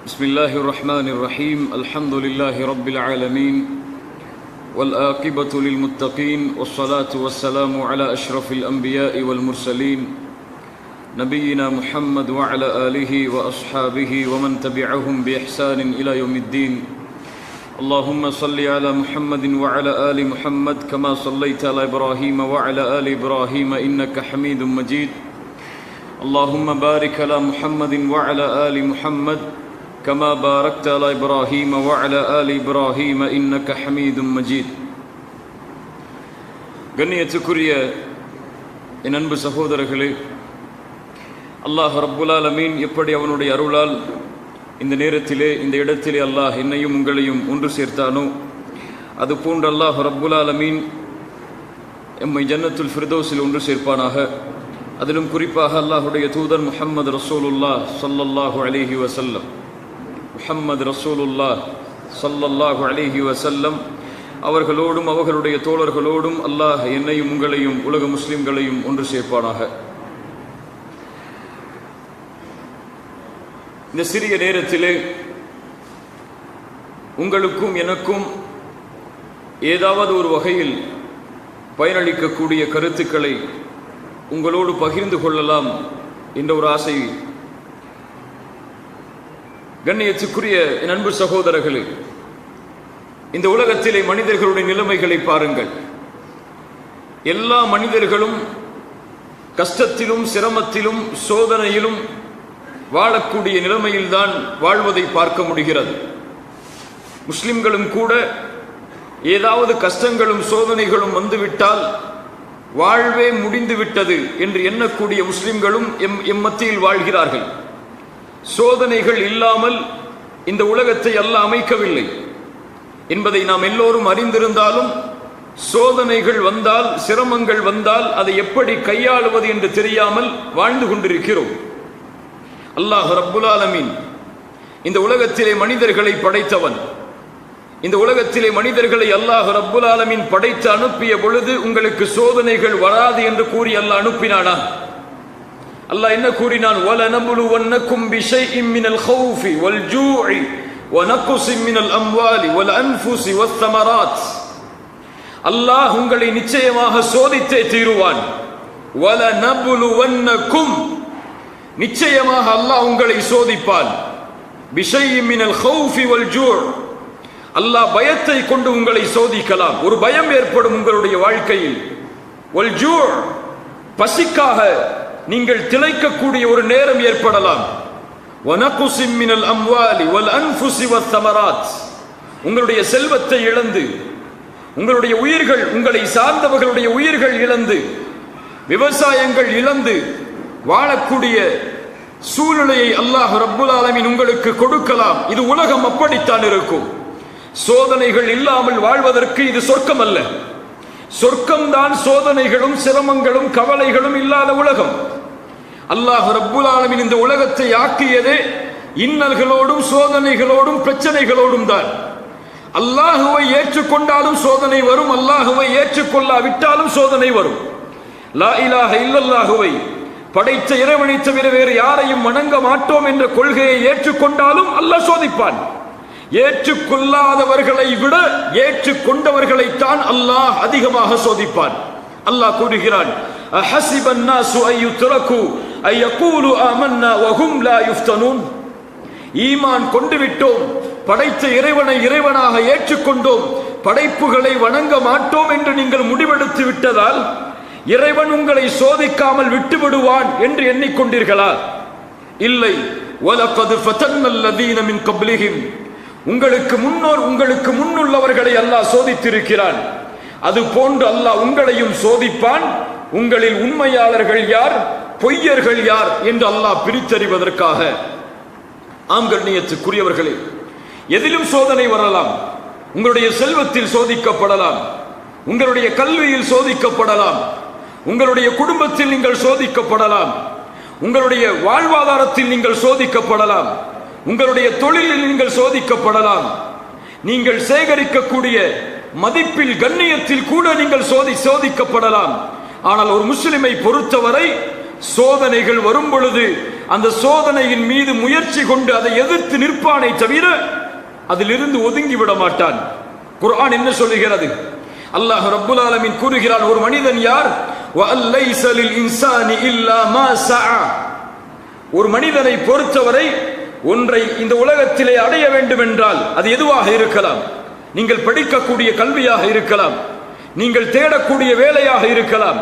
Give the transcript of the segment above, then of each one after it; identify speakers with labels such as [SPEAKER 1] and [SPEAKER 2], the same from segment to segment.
[SPEAKER 1] بسم الله الرحمن الرحيم الحمد لله رب العالمين والعاقبة للمتقين والصلاة والسلام على أشرف الأنبياء والمرسلين نبينا محمد وعلى آله وأصحابه ومن تبعهم بإحسان إلى يوم الدين اللهم صل على محمد وعلى آل محمد كما صليت على إبراهيم وعلى آل إبراهيم إنك حميد مجيد اللهم بارك على محمد وعلى آل محمد كما باركت على إبراهيم وعلى آل إبراهيم إنك حميد مجيد. கண்ணியத்துக்குரிய என் அன்பு சகோதரர்களே, அல்லாஹ் ரப்புல் ஆலமீன் எப்படி அவனுடைய அருளால் இந்த நேரத்திலே இந்த இடத்திலே அல்லாஹ் என்னையும் உங்களையும் ஒன்று சேர்த்தானோ அதுபோன்று அல்லாஹ் ரப்புல் ஆலமீன் எம்மை ஜன்னத்துல் ஃபிர்தௌஸில் ஒன்று சேர்ப்பானாக. அதிலும் குறிப்பாக அல்லாஹுடைய தூதர் முஹம்மது ரசூலுல்லாஹ் ஸல்லல்லாஹு அலைஹி வஸல்லம் முஹம்மது ரசூலுல்லாஹ் ஸல்லல்லாஹு அலைஹி வஸல்லம் அவர்களோடும் அவர்களுடைய தோழர்களோடும் அல்லாஹ் என்னையும் உங்களையும் உலக முஸ்லிம்களையும் ஒன்று சேர்ப்பானாக. இந்த சிறிய நேரத்திலே உங்களுக்கும் எனக்கும் ஏதாவது ஒரு வகையில் பயனளிக்கக்கூடிய கருத்துக்களை உங்களோடு பகிர்ந்து கொள்ளலாம் என்ற ஒரு ஆசை. கண்ணியத்துக்குரிய என் அன்பு சகோதரர்களே, இந்த உலகத்திலே மனிதர்களுடைய நிலைமைகளை பாருங்கள். எல்லா மனிதர்களும் கஷ்டத்திலும் சிரமத்திலும் சோதனையிலும் வாழக்கூடிய நிலைமையில்தான் வாழ்வதை பார்க்க முடிகிறது. முஸ்லிம்களும் கூட ஏதாவது கஷ்டங்களும் சோதனைகளும் வந்துவிட்டால் வாழ்வே முடிந்து விட்டது என்று எண்ணக்கூடிய முஸ்லிம்களும் எம் மத்தியில் வாழ்கிறார்கள். சோதனைகள் இல்லாமல் இந்த உலகத்தை அல்லாஹ் அமைக்கவில்லை என்பதை நாம் எல்லோரும் அறிந்திருந்தாலும் சோதனைகள் வந்தால் சிரமங்கள் வந்தால் அதை எப்படி கையாளுவது என்று தெரியாமல் வாழ்ந்து கொண்டிருக்கிறோம். அல்லாஹ் ரப்புல் ஆலமீன் இந்த உலகத்திலே மனிதர்களை படைத்தவன். இந்த உலகத்திலே மனிதர்களை அல்லாஹ் ரப்புல் ஆலமீன் படைத்து அனுப்பிய பொழுது உங்களுக்கு சோதனைகள் வராது என்று கூறி அல்லாஹ் அனுப்பினானா? அல்லாஹ் என்ன கூறினான்? வலனபுலுவன்னக்கும் பிஷைஇம் மினல் ஹௌஃபி வல் ஜூஇ வனக்ஸிம் மினல் அம்வாலி வல் அன்ஃபுஸி வஸ்ஸமராத். அல்லாஹ் உங்களை நிச்சயமாக சோதித்தே தீருவான். வலனபுலுவன்னக்கும், நிச்சயமாக அல்லாஹ் உங்களை சோதிப்பான். பிஷைஇம் மினல் ஹௌஃபி வல் ஜூஇ, அல்லாஹ் பயத்தை கொண்டு உங்களை சோதிக்கலாம். ஒரு பயம் ஏற்படும் உங்களுடைய வாழ்க்கையில். வல் ஜூ', பசிக்காக நீங்கள் திளைக்கக்கூடிய ஒரு நேரம் ஏற்படலாம். வனக்ஸிம் மினல் அம்வாலி வல் அன்ஃபுஸி வஸ்ஸமராத், உங்களுடைய செல்வத்தை இழந்து உங்களுடைய உயிர்கள், உங்களை சார்ந்தவர்களுடைய உயிர்கள் இழந்து விவசாயங்கள் இழந்து வாழக்கூடிய சூழ்நிலையை அல்லாஹ் ரப்புல் ஆலமீன் உங்களுக்கு கொடுக்கலாம். இது உலகம் அப்படித்தான் இருக்கும். சோதனைகள் இல்லாமல் வாழ்வதற்கு இது சொர்க்கம் அல்ல. சொர்க்கம்தான் சோதனைகளும் சிரமங்களும் கவலைகளும் இல்லாத உலகம். அல்லாஹ் ரப்புல் ஆலமீன் இந்த உலகத்தை ஆக்கியதே இன்னல்களோடும் சோதனைகளோடும் பிரச்சனைகளோடும் தான். அல்லாஹுவை ஏற்றுக்கொண்டாலும் சோதனை வரும், அல்லாஹுவை ஏற்றுக்கொள்ளாவிட்டாலும் சோதனை வரும். லா இலாஹ இல்லல்லாஹுவை படைத்த இறைவனை தவிர வேறு யாரையும் வணங்க மாட்டோம் என்ற கொள்கையை ஏற்றுக்கொண்டாலும் அல்லாஹ் சோதிப்பான். ஏற்றுக்கொள்ளாதவர்களை விட ஏற்றுக்கொண்டவர்களைத்தான் அல்லாஹ் அதிகமாக சோதிப்பான். அல்லாஹ் கூறுகிறான், அஹஸிபன் நாஸு அய்யுத்ரகு அய்யகூலு ஆமன்னா வஹும் லா யுஃப்தனூன். ஈமான் கொண்டு விட்டோம், படைத்த இறைவனை இறைவனாக ஏற்றுக்கொண்டோம், படைப்புகளை வணங்க மாட்டோம் என்று நீங்கள் முடிவெடுத்து விட்டதால் இறைவன் உங்களை சோதிக்காமல் விட்டு விடுவான் என்று எண்ணிக்கொண்டீர்களா? இல்லை. வலகத் ஃபதன்னல் லதீன மின் கப்லிஹிம், உங்களுக்கு முன்னுள்ளவர்களை அல்லாஹ் சோதித்திருக்கிறான். அது போன்று அல்லாஹ் உங்களையும் சோதிப்பான். உங்களில் உண்மையாளர்கள் யார், பொய்யர்கள் யார் என்று அல்லாஹ் பிரித்தறிவதற்காக. ஆம் கண்ணியத்துக்குரியவர்களே, எதிலும் சோதனை வரலாம். உங்களுடைய செல்வத்தில் சோதிக்கப்படலாம், உங்களுடைய கல்வியில் சோதிக்கப்படலாம், உங்களுடைய குடும்பத்தில் நீங்கள் சோதிக்கப்படலாம், உங்களுடைய வாழ்வாதாரத்தில் நீங்கள் சோதிக்கப்படலாம், உங்களுடைய தொழிலில் நீங்கள் சோதிக்கப்படலாம், நீங்கள் சேகரிக்கக்கூடிய மதிப்பில் கண்ணியத்தில் கூட நீங்கள் சோதிக்கப்படலாம். ஆனால் ஒரு முஸ்லிமை பொறுத்தவரை சோதனைகள் வரும் பொழுது அந்த சோதனையின் மீது முயற்சி கொண்டு அதை எதிர்த்து நிற்பானே தவிர அதிலிருந்து ஒதுங்கி விட மாட்டான். குர்ஆன் என்ன சொல்லுகிறது? அல்லாஹ் ரப்புல் ஆலமீன் கூறுகிறான், ஒரு மனிதன் யார்? வஅல்லைஸ லில் இன்சானி இல்லா மா ஸஆ. ஒரு மனிதனை பொறுத்தவரை ஒன்றை இந்த உலகத்திலே அடைய வேண்டும் என்றால் அது எதுவாக இருக்கலாம். நீங்கள் படிக்கக்கூடிய கல்வியாக இருக்கலாம், நீங்கள் தேடக்கூடிய வேலையாக இருக்கலாம்,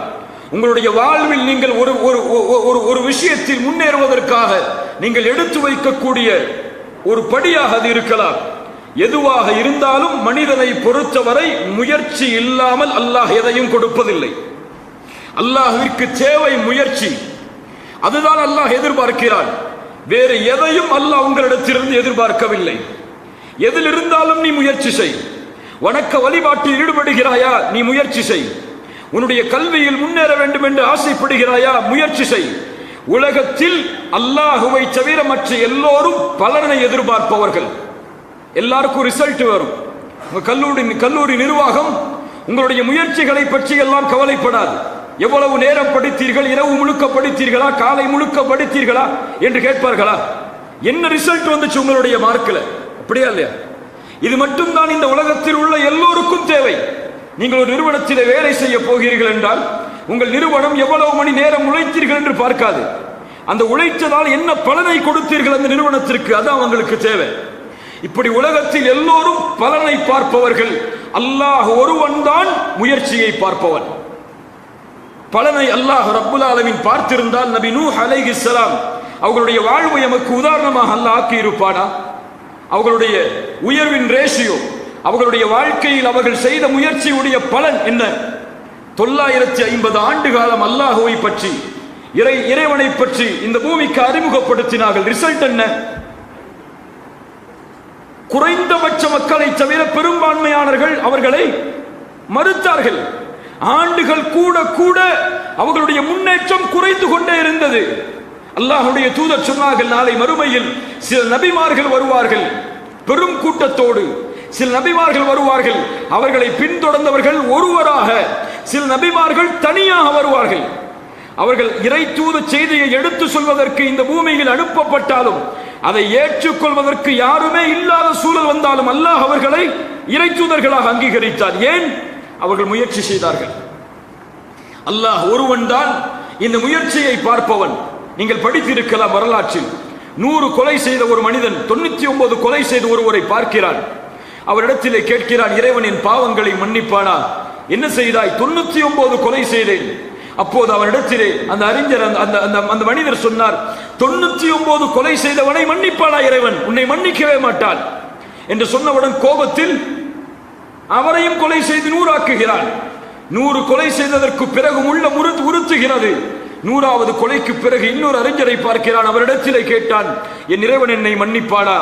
[SPEAKER 1] உங்களுடைய வாழ்வில் நீங்கள் ஒரு விஷயத்தில் முன்னேறுவதற்காக நீங்கள் எடுத்து வைக்கக்கூடிய ஒரு படியாக அது இருக்கலாம். எதுவாக இருந்தாலும் மனிதனை பொறுத்தவரை முயற்சி இல்லாமல் அல்லாஹ் எதையும் கொடுப்பதில்லை. அல்லாஹ்விற்கு தேவை முயற்சி. அதுதான் அல்லாஹ் எதிர்பார்க்கிறான். வேறு எதையும் அல்லாஹ் உங்களிடத்திலிருந்து எதிர்பார்க்கவில்லை. எதில் இருந்தாலும் நீ முயற்சி செய். வணக்க வழிபாட்டில் ஈடுபடுகிறாயா? நீ முயற்சி செய். உன்னுடைய கல்வியில் முன்னேற வேண்டும் என்று ஆசைப்படுகிறாயா? முயற்சி செய். உலகத்தில் அல்லாஹுவை தவிர மற்ற எல்லோரும் பலனை எதிர்பார்ப்பவர்கள். எல்லாருக்கும் ரிசல்ட் வரும். கல்லூரி நிர்வாகம் உங்களுடைய முயற்சிகளை பற்றி எல்லாம் கவலைப்படாது. எவ்வளவு நேரம் படித்தீர்கள், இரவு முழுக்க படித்தீர்களா, காலை முழுக்க படித்தீர்களா என்று கேட்பார்களா? என்ன ரிசல்ட் வந்துச்சு உங்களுடைய மார்க்கில்? அப்படியா இல்லையா? இது மட்டும்தான் இந்த உலகத்தில் உள்ள எல்லோருக்கும் தேவை. நீங்கள் ஒரு நிறுவனத்தில் வேலை செய்ய போகிறீர்கள் என்றால் உங்கள் நிறுவனம் எவ்வளவு மணி நேரம் உழைத்தீர்கள் என்று பார்க்காது. அந்த உழைத்ததால் என்ன பலனை கொடுத்தீர்கள் அந்த நிறுவனத்திற்கு, அதான் அவங்களுக்கு தேவை. இப்படி உலகத்தில் எல்லோரும் பலனை பார்ப்பவர்கள். அல்லாஹ் ஒருவன் தான் முயற்சியை பார்ப்பவன். பலனை அல்லாஹ் ரப்புல் ஆலமீன் பார்த்திருந்தால் நபி நூஹ் அலைஹிஸ்ஸலாம் அவர்களுடைய வாழ்வை நமக்கு உதாரணமாக அல்லாஹ் ஆக்கி இருப்பானா? அவர்களுடைய உயர்வின் ரேஷியோ, அவர்களுடைய வாழ்க்கையில் அவர்கள் செய்த முயற்சியுடைய பலன் என்ன? 950 ஆண்டு காலம் அல்லாஹுவை பற்றி, இறைவனை பற்றி இந்த பூமிக்கு அறிமுகப்படுத்தினார்கள். ரிசல்ட் என்ன? குறைந்தபட்ச மக்களை தவிர பெரும்பான்மையானவர்கள் அவர்களை மறுத்தார்கள். ஆண்டுகள் கூட கூட அவர்களுடைய முன்னேற்றம் குறைந்து கொண்டே இருந்தது. அல்லாஹ்வுடைய தூதர் சொன்னார்கள், நாளை மறுமையில் சில நபிமார்கள் வருவார்கள் பெரும் கூட்டத்தோடு, சில நபிமார்கள் வருவார்கள், அவர்களை பின்தொடர்ந்தவர்கள் ஒருவராக, சில நபிமார்கள் தனியாக வருவார்கள். அவர்கள் இறை தூத செய்தியை எடுத்து சொல்வதற்கு இந்த பூமியில் அனுப்பப்பட்டாலும் அதை ஏற்றுக்கொள்வதற்கு யாருமே இல்லாத சூழல் வந்தாலும் அல்லாஹ் அவர்களை இறை தூதர்களாக அங்கீகரித்தார். ஏன்? அவர்கள் முயற்சி செய்தார்கள். அல்லாஹ் ஒருவன் தான் இந்த முயற்சியை பார்ப்பவன். நீங்கள் படித்திருக்கலாம் வரலாற்றில் 100 கொலை செய்த ஒரு மனிதன் 99 கொலை செய்த ஒருவரை பார்க்கிறான். அவரிடத்திலே கேட்கிறான், இறைவன் என் பாவங்களை மன்னிப்பானா? என்ன செய்தாய்? 99 கொலை செய்தேன். அப்போது அவரிடத்திலே அந்த அறிஞர் அந்த மனிதர் சொன்னார், 99 கொலை செய்தவனை மன்னிப்பானா இறைவன்? உன்னை மன்னிக்கவே மாட்டான் என்று சொன்னவுடன் கோபத்தில் அவரையும் கொலை செய்து 100 ஆக்குகிறான். 100 கொலை செய்ததற்கு பிறகு உள்ள உறுத்துகிறது. 100வது கொலைக்கு பிறகு இன்னொரு அறிஞரை பார்க்கிறான். அவரிடத்திலே கேட்டான், என் இறைவன் என்னை மன்னிப்பானா?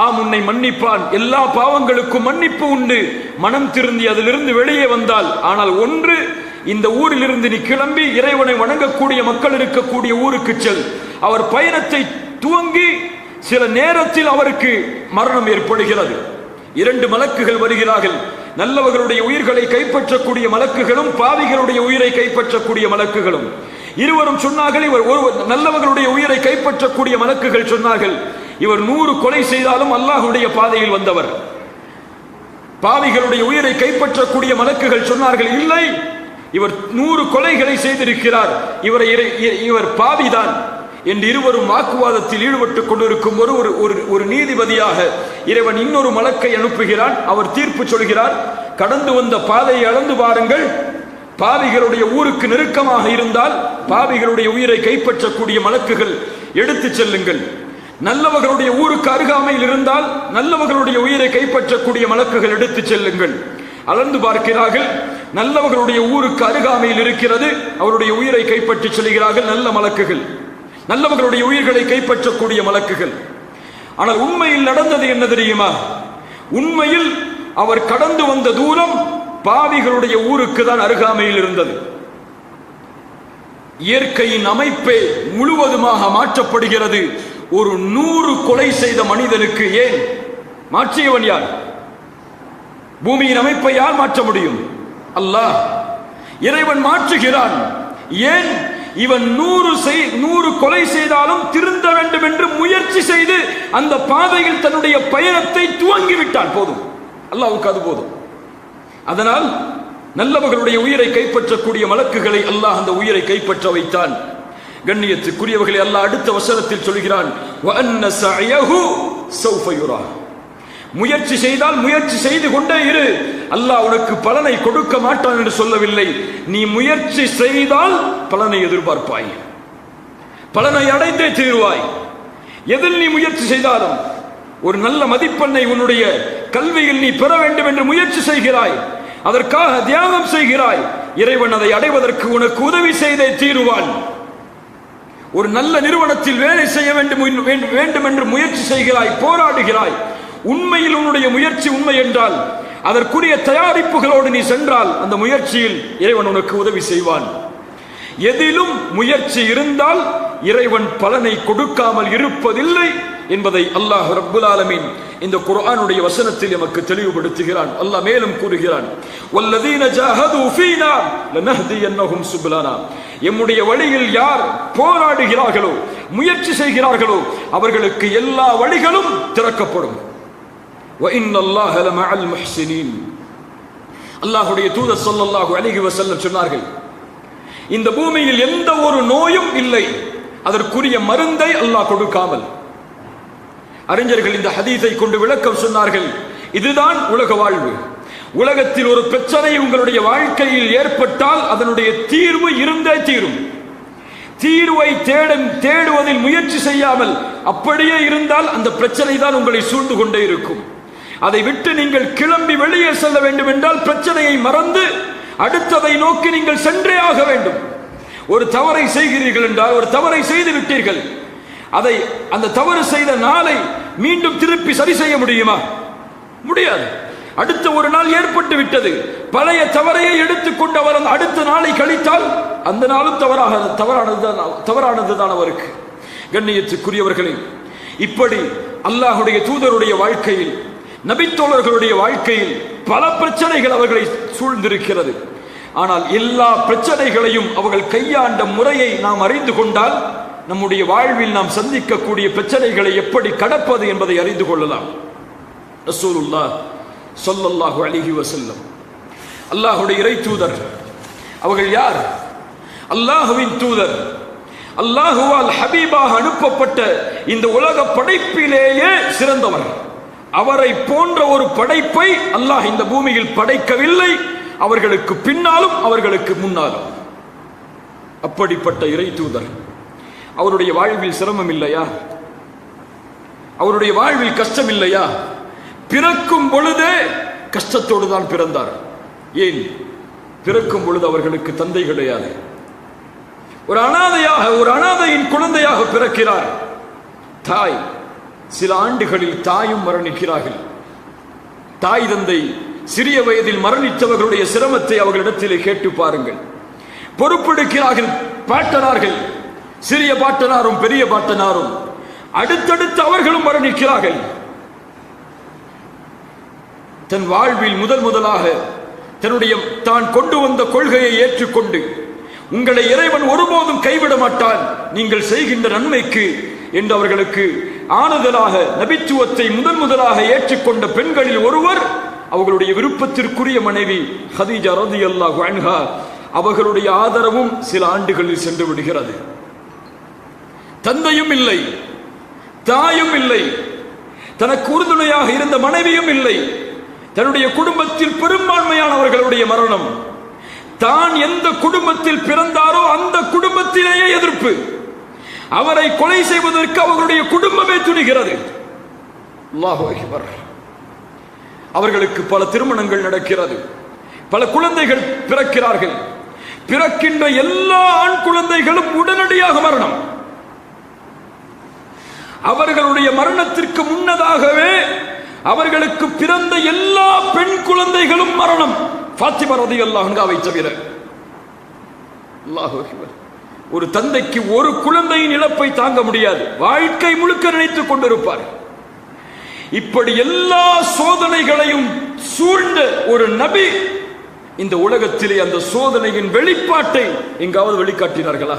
[SPEAKER 1] ஆம், உன்னை மன்னிப்பான். எல்லா பாவங்களுக்கும் மன்னிப்பு உண்டு, மனம் திருந்தி அதிலிருந்து வெளியே வந்தால். ஆனால் ஒன்று, இந்த ஊரிலிருந்து நீ கிளம்பி இறைவனை வணங்கக்கூடிய மக்கள் இருக்கக்கூடிய ஊருக்கு செல். அவர் பயணத்தை துவங்கி சில நேரத்தில் அவருக்கு மரணம் ஏற்படுகிறது. 2 மலக்குகள் வருகிறார்கள். நல்லவர்களுடைய உயிர்களை கைப்பற்றக்கூடிய மலக்குகளும் பாவிகளுடைய உயிரை கைப்பற்றக்கூடிய மலக்குகளும். இருவரும் சொன்னார்கள், நல்லவர்களுடைய உயிரை கைப்பற்றக்கூடிய மலக்குகள் சொன்னார்கள், இவர் 100 கொலை செய்தாலும் அல்லாஹ்வுடைய பாதையில் வந்தவர். பாவிகளுடைய உயிரை கைப்பற்றக்கூடிய மலக்குகள் சொன்னார்கள், இல்லை, இவர் 100 கொலைகளை செய்திருக்கிறார், இவர் பாவிதான் என்று இருவரும் வாக்குவாதத்தில் ஈடுபட்டுக் கொண்டிருக்கும் ஒரு நீதிபதியாக இறைவன் இன்னொரு மலக்கை அனுப்புகிறான். அவர் தீர்ப்பு சொல்கிறார், கடந்து வந்த பாதையை அளந்து பாருங்கள், பாவிகளுடைய ஊருக்கு நெருக்கமாக இருந்தால் பாவிகளுடைய உயிரை கைப்பற்றக்கூடிய மலக்குகள் எடுத்து செல்லுங்கள். நல்லவர்களுடைய ஊருக்கு அருகாமையில் இருந்தால் நல்லவர்களுடைய உயிரை கைப்பற்றக்கூடிய மலக்குகள் எடுத்து செல்லுங்கள். அளந்து பார்க்கிறார்கள், நல்லவர்களுடைய ஊருக்கு அருகாமையில் இருக்கிறது, அவருடைய உயிரை கைப்பற்றி செல்கிறார்கள் நல்ல மலக்குகள், நல்லவர்களுடைய உயிர்களை கைப்பற்றக்கூடிய மலக்குகள். ஆனால் உண்மையில் நடந்தது என்ன தெரியுமா? உண்மையில் அவர் கடந்து வந்த தூரம் பாவிகளுடைய ஊருக்கு தான் அருகாமையில் இருந்தது. இயற்கையின் அமைப்பே முழுவதுமாக மாற்றப்படுகிறது ஒரு 100 கொலை செய்த மனிதனுக்கு. ஏன் மாற்றியவன் யார்? பூமியின் அமைப்பை யார் மாற்ற முடியும்? அல்லாஹ். இறைவன் மாற்றுகிறான். ஏன்? இவன் 100 கொலை செய்தாலும் திருந்த வேண்டும் என்று முயற்சி செய்து அந்த பாதையில் தன்னுடைய பயணத்தை துவங்கிவிட்டான். போதும், அல்லாஹ்வுக்கு அது போதும். அதனால் நல்லவர்களுடைய உயிரை கைப்பற்றக்கூடிய மலக்குகளை அல்லாஹ் அந்த உயிரை கைப்பற்ற வைத்தான். கண்ணியத்துக்குரியவர்களை அல்லாஹ் அடுத்த வசனத்தில் சொல்கிறான், வஅன்ன சஅயஹு ஸௌஃப யுரா. முயற்சி செய்தால் முயற்சி செய்து கொண்டே இரு, அல்லாஹ் உனக்கு பலனை கொடுக்க மாட்டான் என்று சொல்லவில்லை. நீ முயற்சி செய்தால் பலனை எதிர்பார்ப்பாய், பலனை அடைந்தே தீருவாய். எதில் நீ முயற்சி செய்தாலும் ஒரு நல்ல மதிப்பெண்ணை உன்னுடைய கல்வியில் நீ பெற வேண்டும் என்று முயற்சி செய்கிறாய், அதற்காக தியாகம் செய்கிறாய், இறைவன் அதை அடைவதற்கு உனக்கு உதவி செய்தே தீருவான். ஒரு நல்ல நிறுவனத்தில் வேலை செய்ய வேண்டும் என்று முயற்சி செய்கிறாய், போராடுகிறாய். உண்மையில் உன்னுடைய முயற்சி உண்மை என்றால் அதற்குரிய தயாரிப்புகளோடு நீ சென்றால் அந்த முயற்சியில் இறைவன் உனக்கு உதவி செய்வான். எதிலும் முயற்சி இருந்தால் இறைவன் பலனை கொடுக்காமல் இருப்பதில்லை என்பதை அல்லாஹ் ரப்புல் ஆலமீன் இந்த குர்ஆனுடைய வசனத்தில் நமக்கு தெளிவுபடுத்துகிறான். அல்லாஹ் மேலும் கூறுகிறான், வல்லதீன ஜாஹது ஃபீனா லனஹ்தியன்னஹும் சுபலனா. எம்முடைய வழியில் யார் போராடுகிறார்களோ, முயற்சி செய்கிறார்களோ, அவர்களுக்கு எல்லா வழிகளும் திறக்கப்படும். வ இன்னல்லாஹ லமஅல் முஹ்ஸினீன். அல்லாஹ்வுடைய தூதர் ஸல்லல்லாஹு அலைஹி வஸல்லம் சொன்னார்கள், இந்த பூமியில் எந்த ஒரு நோயும் இல்லை அதற்குரிய மருந்தை அல்லாஹ் கொடுக்காமல். அறிஞர்கள் இந்த ஹதீஸை கொண்டு விளக்கம் சொன்னார்கள், இதுதான் உலக வாழ்வு. உலகத்தில் ஒரு பிரச்சனை உங்களுடைய வாழ்க்கையில் ஏற்பட்டால் அதனுடைய தீர்வு இருந்தே தீரும். தீர்வை தேடுவதில் முயற்சி செய்யாமல் அப்படியே இருந்தால் அந்த பிரச்சனை தான் உங்களை சூழ்ந்து கொண்டே இருக்கும். அதை விட்டு நீங்கள் கிளம்பி வெளியே செல்ல வேண்டும் என்றால் பிரச்சனையை மறந்து அடுத்ததை நோக்கி நீங்கள் சென்றே ஆக வேண்டும். ஒரு தவறை செய்கிறீர்கள் என்றால், ஒரு தவறை செய்து விட்டீர்கள், அதை அந்த தவறு செய்த நாளை மீண்டும் திருப்பி சரி செய்ய முடியுமா? முடியாது. அடுத்த ஒரு நாள் ஏற்பட்டு விட்டது, பழைய தவறையை எடுத்துக்கொண்டு அவர் அடுத்த நாளை கழித்தால் அந்த நாளும் தவறானதுதான் அவருக்கு. கண்ணியத்துக்குரியவர்களே, இப்படி அல்லாஹ்வுடைய தூதருடைய வாழ்க்கையில், நபித்தோழர்களுடைய வாழ்க்கையில் பல பிரச்சனைகள் அவர்களை சூழ்ந்திருக்கிறது. ஆனால் எல்லா பிரச்சனைகளையும் அவர்கள் கையாண்ட முறையை நாம் அறிந்து கொண்டால் நம்முடைய வாழ்வில் நாம் சந்திக்கக்கூடிய பிரச்சனைகளை எப்படி கடப்பது என்பதை அறிந்து கொள்ளலாம். ரசூலுல்லாஹ் ஸல்லல்லாஹு அலைஹி வஸல்லம் அல்லாஹ்வுடைய இறை தூதர். அவர்கள் யார்? அல்லாஹ்வின் தூதர், அல்லாஹ்வால் ஹபீபாக அனுப்பப்பட்ட இந்த உலக படைப்பிலேயே சிறந்தவர். அவரை போன்ற ஒரு படைப்பை அல்லாஹ் இந்த பூமியில் படைக்கவில்லை, அவர்களுக்கு பின்னாலும் அவர்களுக்கு முன்னாலும். அப்படிப்பட்ட இறை தூதர், அவருடைய வாழ்வில் சிரமம் இல்லையா? அவருடைய வாழ்வில் கஷ்டம் இல்லையா? பிறக்கும் பொழுதே கஷ்டத்தோடு தான் பிறந்தார். ஏன்? பிறக்கும் பொழுது அவர்களுக்கு தந்தை கிடையாது. ஒரு அனாதையாக, ஒரு அனாதையின் குழந்தையாக பிறக்கிறார். தாய், சில ஆண்டுகளில் தாயும் மரணிக்கிறார்கள். தாய் தந்தை சிறிய வயதில் மரணித்தவர்களுடைய சிரமத்தை அவர்களிடத்திலே கேட்டு பாருங்கள். பொறுப்பெடுக்கிறார்கள் பாட்டனார்கள், சிறிய பாட்டனாரும் பெரிய பாட்டனாரும். அடுத்தடுத்து அவர்களும் மரணிக்கிறார்கள். தன் வாழ்வில் முதலாக தான் கொண்டு வந்த கொள்கையை ஏற்றுக்கொண்டு, உங்களை இறைவன் ஒருபோதும் கைவிட மாட்டான் நீங்கள் செய்கின்ற நன்மைக்கு என்று அவர்களுக்கு ஆறுதலாக நபித்துவத்தை முதலாக ஏற்றுக்கொண்ட பெண்களில் ஒருவர் அவர்களுடைய விருப்பத்திற்குரிய மனைவி ஹதீஜா ரலியல்லாஹு அன்ஹா. அவர்களுடைய ஆதரவும் சில ஆண்டுகளில் சென்று விடுகிறது. தந்தையும் இல்லை, தாயும் இல்லை, தனக்கு உறுதுணையாக இருந்த மனைவியும் இல்லை. தன்னுடைய குடும்பத்தில் பெரும்பான்மையானவர்களுடைய மரணம். தான் எந்த குடும்பத்தில் பிறந்தாரோ அந்த குடும்பத்திலேயே எதிர்ப்பு. அவரை கொலை செய்வதற்கு அவர்களுடைய குடும்பமே துணிகிறது. அல்லாஹு அக்பர். அவர்களுக்கு பல திருமணங்கள் நடக்கிறது, பல குழந்தைகள் பிறக்கிறார்கள். பிறக்கின்ற எல்லா ஆண் குழந்தைகளும் உடனடியாக மரணம். அவர்களுடைய மரணத்திற்கு முன்னதாகவே அவர்களுக்கு பிறந்த எல்லா பெண் குழந்தைகளும் மரணம். ஃபாத்திமா ரலியல்லாஹு அன்ஹாவை தவிர. அல்லாஹு அக்பர். ஒரு தந்தைக்கு ஒரு குழந்தையின் இழப்பை தாங்க முடியாது, வாழ்க்கை முழுக்க நினைத்துக் கொண்டிருப்பார். இப்படி எல்லா சோதனைகளையும் சூழ்ந்த ஒரு நபி இந்த உலகத்திலே அந்த சோதனையின் வெளிப்பாட்டை எங்காவது வெளிக்காட்டினார்களா?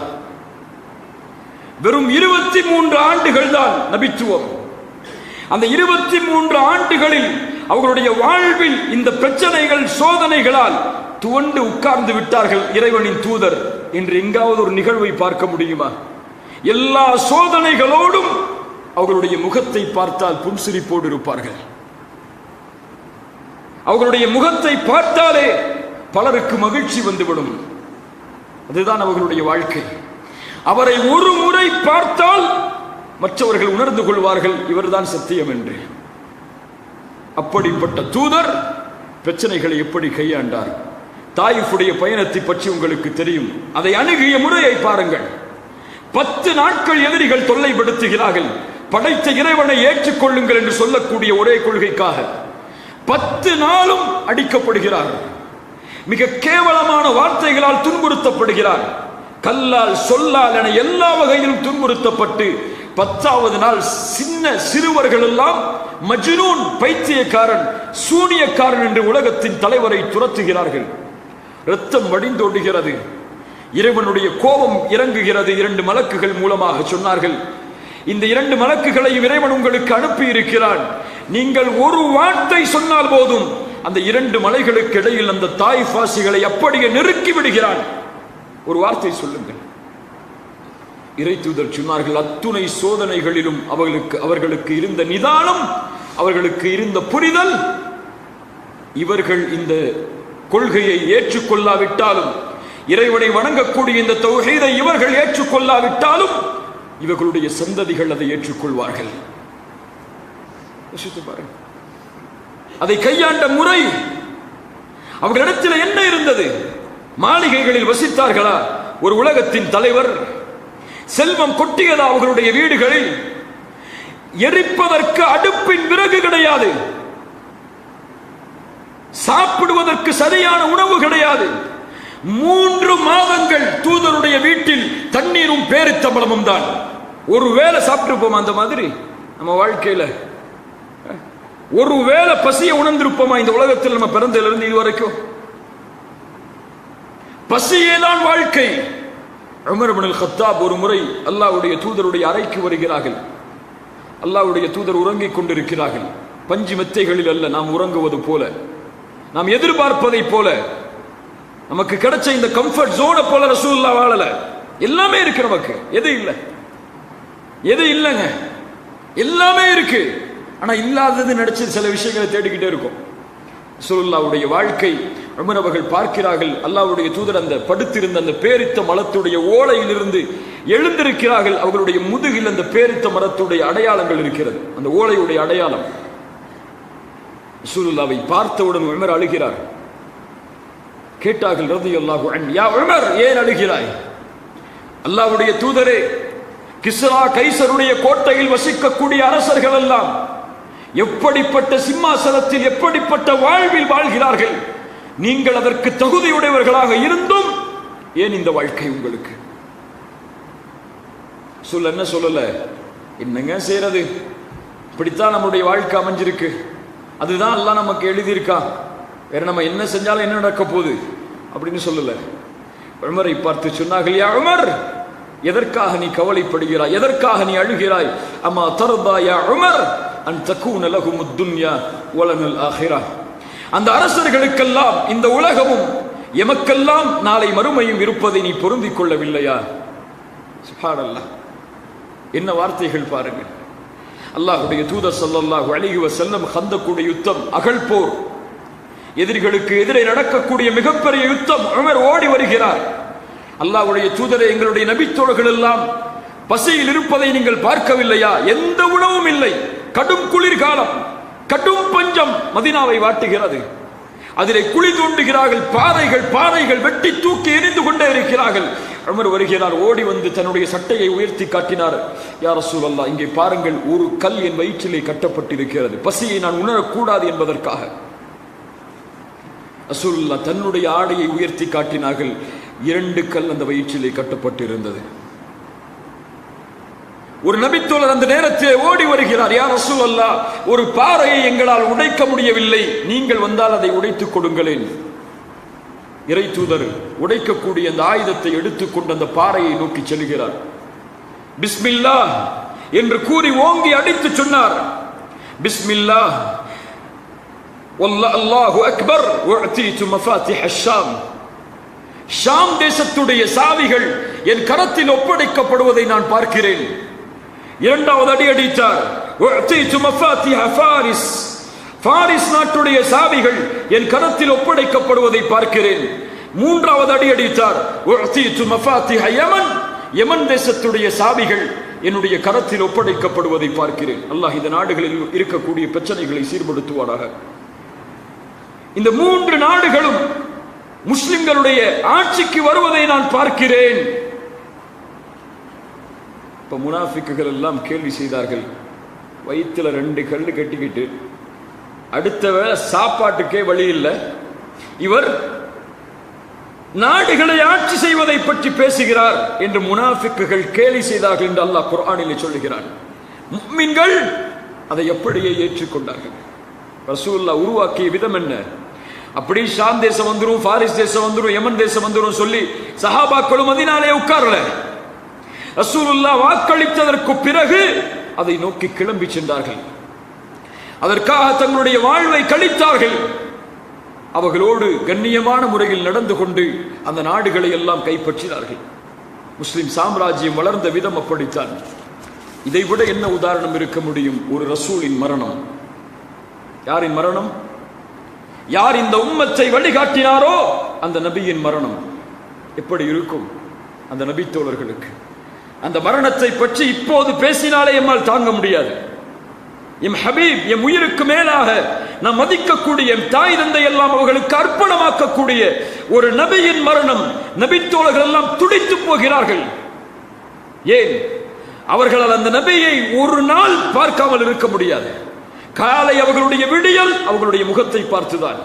[SPEAKER 1] வெறும் 23 ஆண்டுகள் தான் நபித்துவம். அந்த 23 ஆண்டுகளில் அவர்களுடைய வாழ்வில் இந்த பிரச்சனைகள் சோதனைகளால் துவண்டு உட்கார்ந்து விட்டார்கள் இறைவனின் தூதர் என்று எங்காவது ஒரு நிகழ்வை பார்க்க முடியுமா? எல்லா சோதனைகளோடும் அவர்களுடைய முகத்தை பார்த்தால் புன்சிரிப்போடு இருப்பார்கள். அவர்களுடைய முகத்தை பார்த்தாலே பலருக்கு மகிழ்ச்சி வந்துவிடும். அதுதான் அவர்களுடைய வாழ்க்கை. அவரை ஒரு முறை பார்த்தால் மற்றவர்கள் உணர்ந்து கொள்வார்கள் இவர்தான் சத்தியம் என்று. அப்படிப்பட்ட தூதர் பிரச்சனைகளை எப்படி கையாண்டார்? தாயிஃபுடைய பயணத்தை பற்றி உங்களுக்கு தெரியும். அதை அணுகிய முறையை பாருங்கள். 10 நாட்கள் எதிரிகள் தொல்லைப்படுத்துகிறார்கள். படைத்த இறைவனை ஏற்றுக்கொள்ளுங்கள் என்று சொல்லக்கூடிய ஒரே கொள்கைக்காக 10 நாளும் அடிக்கப்படுகிறார். மிக கேவலமான வார்த்தைகளால் துன்புறுத்தப்படுகிறார். கல்லால், சொல்லால் என எல்லா வகையிலும் துன்புறுத்தப்பட்டு 10வது நாள் சின்ன சிறுவர்கள் எல்லாம் மஜ்னூன், பைத்தியக்காரன், சூனியக்காரன் என்று உலகத்தின் தலைவரை துரத்துகிறார்கள். இரத்தம் வடிந்தோடுகிறது. இறைவனுடைய கோபம் இறங்குகிறது. 2 மலக்குகள் மூலமாக சொன்னார்கள், இந்த 2 மலக்குகளை இறைவன் உங்களுக்கு அனுப்பி இருக்கிறான். நீங்கள் ஒரு வார்த்தை சொன்னால் போதும் அந்த 2 மலைகளுக்கு இடையில் அந்த தாயிஃபாசிகளை அப்படியே நெருக்கி விடுகிறான். ஒரு வார்த்தை சொல்லுங்கள். இறை தூதர் சொன்னார்கள், அத்துணை சோதனைகளிலும் அவர்களுக்கு இருந்த நிதானம், அவர்களுக்கு இருந்த புரிதல், இவர்கள் இந்த கொள்கையை ஏற்றுக்கொள்ளாவிட்டாலும், இறைவனை வணங்கக்கூடிய இந்த தௌஹீதை இவர்கள் ஏற்றுக்கொள்ளாவிட்டாலும் இவர்களுடைய சந்ததிகள் அதை ஏற்றுக்கொள்வார்கள். அதை கையாண்ட முறை, அவர்களிடத்தில் என்ன இருந்தது? மாளிகைகளில் வசித்தார்களா? ஒரு உலகத்தின் தலைவர். செல்வம் கொட்டியதா அவர்களுடைய வீடுகளில்? எரிப்பதற்கு அடுப்பின் விறகு கிடையாது. சாப்பிடுவதற்கு சரியான உணவு கிடையாது. 3 மாதங்கள் தூதருடைய வீட்டில் தண்ணீரும் பேரித்தம்பளமும் தான். ஒருவேளை சாப்பிட்டுருப்போமா? அந்த மாதிரி நம்ம வாழ்க்கையில ஒருவேளை பசியை உணர்ந்திருப்போமா? இந்த உலகத்தில் நம்ம பிறந்திலிருந்து இதுவரைக்கும் பசியே தான் வாழ்க்கை. உமர் இப்னு அல்-கத்தாப் ஒரு முறை அல்லாஹ்வுடைய தூதருடைய அறைக்கு வருகிறார்கள். அல்லாஹ்வுடைய தூதர் உறங்கிக் கொண்டிருக்கிறார்கள். பஞ்சு மெத்தைகளில் அல்ல நாம் உறங்குவது போல, நாம் எதிர்பார்ப்பதை போல, நமக்கு கிடைச்ச இந்த கம்ஃபர்ட் ஜோனை போல ரசூலுல்லாஹ் வாழல. எல்லாமே இருக்கு நமக்கு. எது இல்லை? எது இல்லைங்க? எல்லாமே இருக்கு. ஆனா இல்லாதது நினைச்சு சில விஷயங்களை தேடிக்கிட்டே இருக்கும். ரசூலுல்லாஹ்வுடைய வாழ்க்கை உமர் அவர்கள் பார்க்கிறார்கள். அல்லாஹ்வுடைய தூதர் அந்த படுத்திருந்த அந்த பேரித்த மரத்துடைய ஓலையிலிருந்து எழுந்திருக்கிறார்கள். அவர்களுடைய முதுகில் அந்த பேரித்த மரத்துடைய அடையாளங்கள் இருக்கிறது, அந்த ஓலையுடைய அடையாளம். ரசூலுல்லாஹ்வை பார்த்தவுடன் உமர் அழுகிறார். கேட்டார்கள் ரலியல்லாஹு அன்ஹு, யா உமர், ஏன் அழுகிறாய்? அல்லாஹ்வுடைய தூதரே, கிஸ்ரா கைசருடைய கோட்டையில் வசிக்கக்கூடிய அரசர்கள் எல்லாம் எப்படிப்பட்ட சிம்மாசனத்தில் எப்படிப்பட்ட வாழ்வில் வாழ்கிறார்கள். நீங்கள் அதற்கு தகுதியுடையவர்களாக இருந்தும் ஏன் இந்த வாழ்க்கை உங்களுக்கு? என்ன சொல்லல, என்னங்க செய்யறது, இப்படித்தான் நம்முடைய வாழ்க்கை அமைஞ்சிருக்கு, அதுதான் எல்லாம் நமக்கு எழுதியிருக்கா, வேற நம்ம என்ன செஞ்சாலும் என்ன நடக்க போகுது அப்படின்னு சொல்லல. உமரை பார்த்து சொன்னார்கள், யா உமர், எதற்காக நீ கவலைப்படுகிறாய்? எதற்காக நீ அழுகிறாய்? அம்மா தர்தா யா உமர் அன் தகூன லஹுமுத் துன்யா வலனல் ஆகிரா. அந்த அரசர்களுக்கெல்லாம் இந்த உலகமும் எமக்கெல்லாம் நாளை மறுமையும் இருப்பதை நீ பொருந்திக் கொள்ளவில்லையா? சுப்ஹானல்லாஹ், என்ன வார்த்தைகள் பாருங்கள். அல்லாஹ்வுடைய தூதர் ஸல்லல்லாஹு அலைஹி வஸல்லம் கந்தக்குடைய யுத்தம், அகழ் போர், எதிரிகளுக்கு எதிரே நடக்கக்கூடிய மிகப்பெரிய யுத்தம். உமர் ஓடி வருகிறார். அல்லாஹ்வுடைய தூதரே, எங்களுடைய நபித்தோழர்கள் எல்லாம் பசியில் இருப்பதை நீங்கள் பார்க்கவில்லையா? எந்த உணவும் இல்லை, கடும் குளிர்காலம், கடும் பஞ்சம் மதீனாவை வாட்டுகிறது. அதிலே குழி தோண்டுகிறார்கள், பாறைகள் வெட்டி தூக்கி எரிந்து கொண்டே இருக்கிறார்கள். உமர் வருகிறார், ஓடி வந்து தன்னுடைய சட்டையை உயர்த்தி காட்டினார். யா ரசூலல்லாஹ், இங்கே பாருங்கள், ஒரு கல் என் வயிற்றிலே கட்டப்பட்டிருக்கிறது, பசியை நான் உணரக்கூடாது என்பதற்காக. ரசூலுல்லாஹ் தன்னுடைய ஆடையை உயர்த்தி காட்டினார்கள். 2 கல் அந்த வயிற்றிலே கட்டப்பட்டிருந்தது. ஒரு நபித்தோழர் அந்த நேரத்தில் ஓடி வருகிறார். யா ரசூலல்லாஹ், ஒரு பாறையை எங்களால் உடைக்க முடியவில்லை, நீங்கள் வந்தால் அதை உடைத்துக் கொடுங்களேன். இறை தூதர் உடைக்கக்கூடிய அந்த ஆயுதத்தை எடுத்துக்கொண்டு அந்த பாறையை நோக்கி செல்கிறார். பிஸ்மில்லாஹ் என்று கூறி ஓங்கி அடித்து சொன்னார். பிஸ்மில்லாஹ் அல்லாஹு அக்பர் வஅதீது மஃபாத்திஹ் அஷ்-ஷாம். ஷாம் தேசத்துடைய சாவிகள் என் கரத்தில் ஒப்படைக்கப்படுவதை நான் பார்க்கிறேன். இரண்டாவது அடி அடித்தார். வஅதீது மஃபாத்திஹ் ஃபாரிஸ். பாரிஸ் நாட்டுடைய சாவிகள் என் கரத்தில் ஒப்படைக்கப்படுவதை பார்க்கிறேன். மூன்றாவது அடி அடித்தார். வஅதீது மஃபாத்திஹ் யமன். யமன் தேசத்துடைய சாவிகள் என்னுடைய கரத்தில் ஒப்படைக்கப்படுவதை பார்க்கிறேன். அல்லாஹ் இந்த நாடுகளில் இருக்கக்கூடிய பிரச்சனைகளை சீர்படுத்துவாராக. இந்த மூன்று நாடுகளும் முஸ்லிம்களுடைய ஆட்சிக்கு வருவதை நான் பார்க்கிறேன். இப்ப முனாஃபிக்குகள் எல்லாம் கேள்வி செய்தார்கள். வயிற்றுல 2 கல்லு கட்டிக்கிட்டு அடுத்த வேளை சாப்பாட்டுக்கே வழி இல்லை, இவர் நாடுகளை ஆட்சி செய்வதை பற்றி பேசுகிறார் என்று முனாஃபிக்குகள் கேலி செய்தார்கள் என்று அல்லாஹ் குர்ஆனிலே சொல்லுகிறார். முஃமின்கள் அதை எப்படியே ஏற்றுக்கொண்டார்கள். ரசூலுல்லாஹ் உருவாக்கிய விதம் என்ன? அப்படி ஷாம் தேசம் வந்துரும், பாரிஸ் தேசம் வந்துரும், யமன் தேசம் வந்துரும் சொல்லி சஹாபாக்களும் மதீனாலே உட்காரல. ரசூலுல்லாஹ் வாக்களித்ததற்கு பிறகு அதை நோக்கி கிளம்பி சென்றார்கள். அதற்காக தங்களுடைய வாழ்வை கழித்தார்கள். அவர்களோடு கண்ணியமான முறையில் நடந்து கொண்டு அந்த நாடுகளை எல்லாம் கைப்பற்றினார்கள். முஸ்லிம் சாம்ராஜ்யம் வளர்ந்த விதம் அப்படித்தான். இதைவிட என்ன உதாரணம் இருக்க முடியும்? ஒரு ரசூலின் மரணம். யாரின் மரணம்? யார் இந்த உம்மத்தை வழிகாட்டினாரோ அந்த நபியின் மரணம். எப்படி இருக்கும் அந்த நபி தோழர்களுக்கு? அந்த மரணத்தை பற்றி இப்போது பேசினாலே எம்மால் தாங்க முடியாது. எம் ஹபீப், எம் உயிருக்கு மேலாக நாம் மதிக்கக்கூடிய தாய் தந்தை எல்லாம் அவர்களுக்கு அர்ப்பணமாக்கக்கூடிய ஒரு நபியின் மரணம். நபி தோழர்கள் எல்லாம் துடித்து போகிறார்கள். ஏன்? அவர்களால் அந்த நபியை ஒரு நாள் பார்க்காமல் இருக்க முடியாது. காலை அவர்களுடைய விடியல் அவர்களுடைய முகத்தை பார்த்துதான்.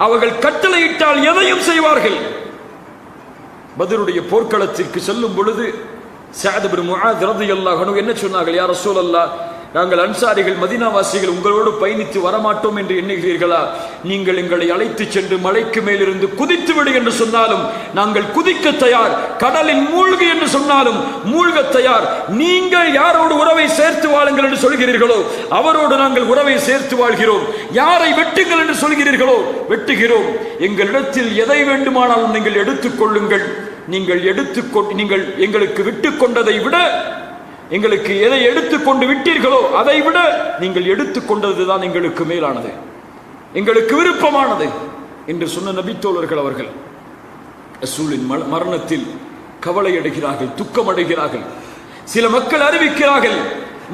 [SPEAKER 1] அவர்கள் கட்டளையிட்டால் எதையும் செய்வார்கள். பத்ருடைய போர்க்களத்திற்கு செல்லும் பொழுது சஅத் இப்னு முஆத் ரலியல்லாஹு அன்ஹு என்ன சொன்னார்கள்? யா ரசூலல்லாஹ், நாங்கள் அன்சாரிகள் மதீனாவாசிகள் உங்களோடு பயணித்து வரமாட்டோம் என்று எண்ணுகிறீர்களா? நீங்கள் எங்களை அழைத்து சென்று மலைக்கு மேலிருந்து குதித்து விடு என்று சொன்னாலும் நாங்கள் குதிக்க தயார். கடலில் மூழ்கு என்று சொன்னாலும் மூழ்க தயார். நீங்கள் யாரோடு உறவை சேர்த்து வாழுங்கள் என்று சொல்கிறீர்களோ அவரோடு நாங்கள் உறவை சேர்த்து வாழ்கிறோம். யாரை வெட்டுங்கள் என்று சொல்கிறீர்களோ வெட்டுகிறோம். எங்களிடத்தில் எதை வேண்டுமானாலும் நீங்கள் எடுத்துக் கொள்ளுங்கள். நீங்கள் எங்களுக்கு விட்டுக் கொண்டதை விட, எங்களுக்கு எதை எடுத்துக்கொண்டு விட்டீர்களோ அதை விட நீங்கள் எடுத்துக்கொண்டதுதான் எங்களுக்கு மேலானது, எங்களுக்கு விருப்பமானது என்று சொன்ன நபித்தோழர்கள் அவர்கள் ரசூலின் மரணத்தில் கவலை அடைகிறார்கள், துக்கம் அடைகிறார்கள். சில மக்கள் அறிவிக்கிறார்கள்,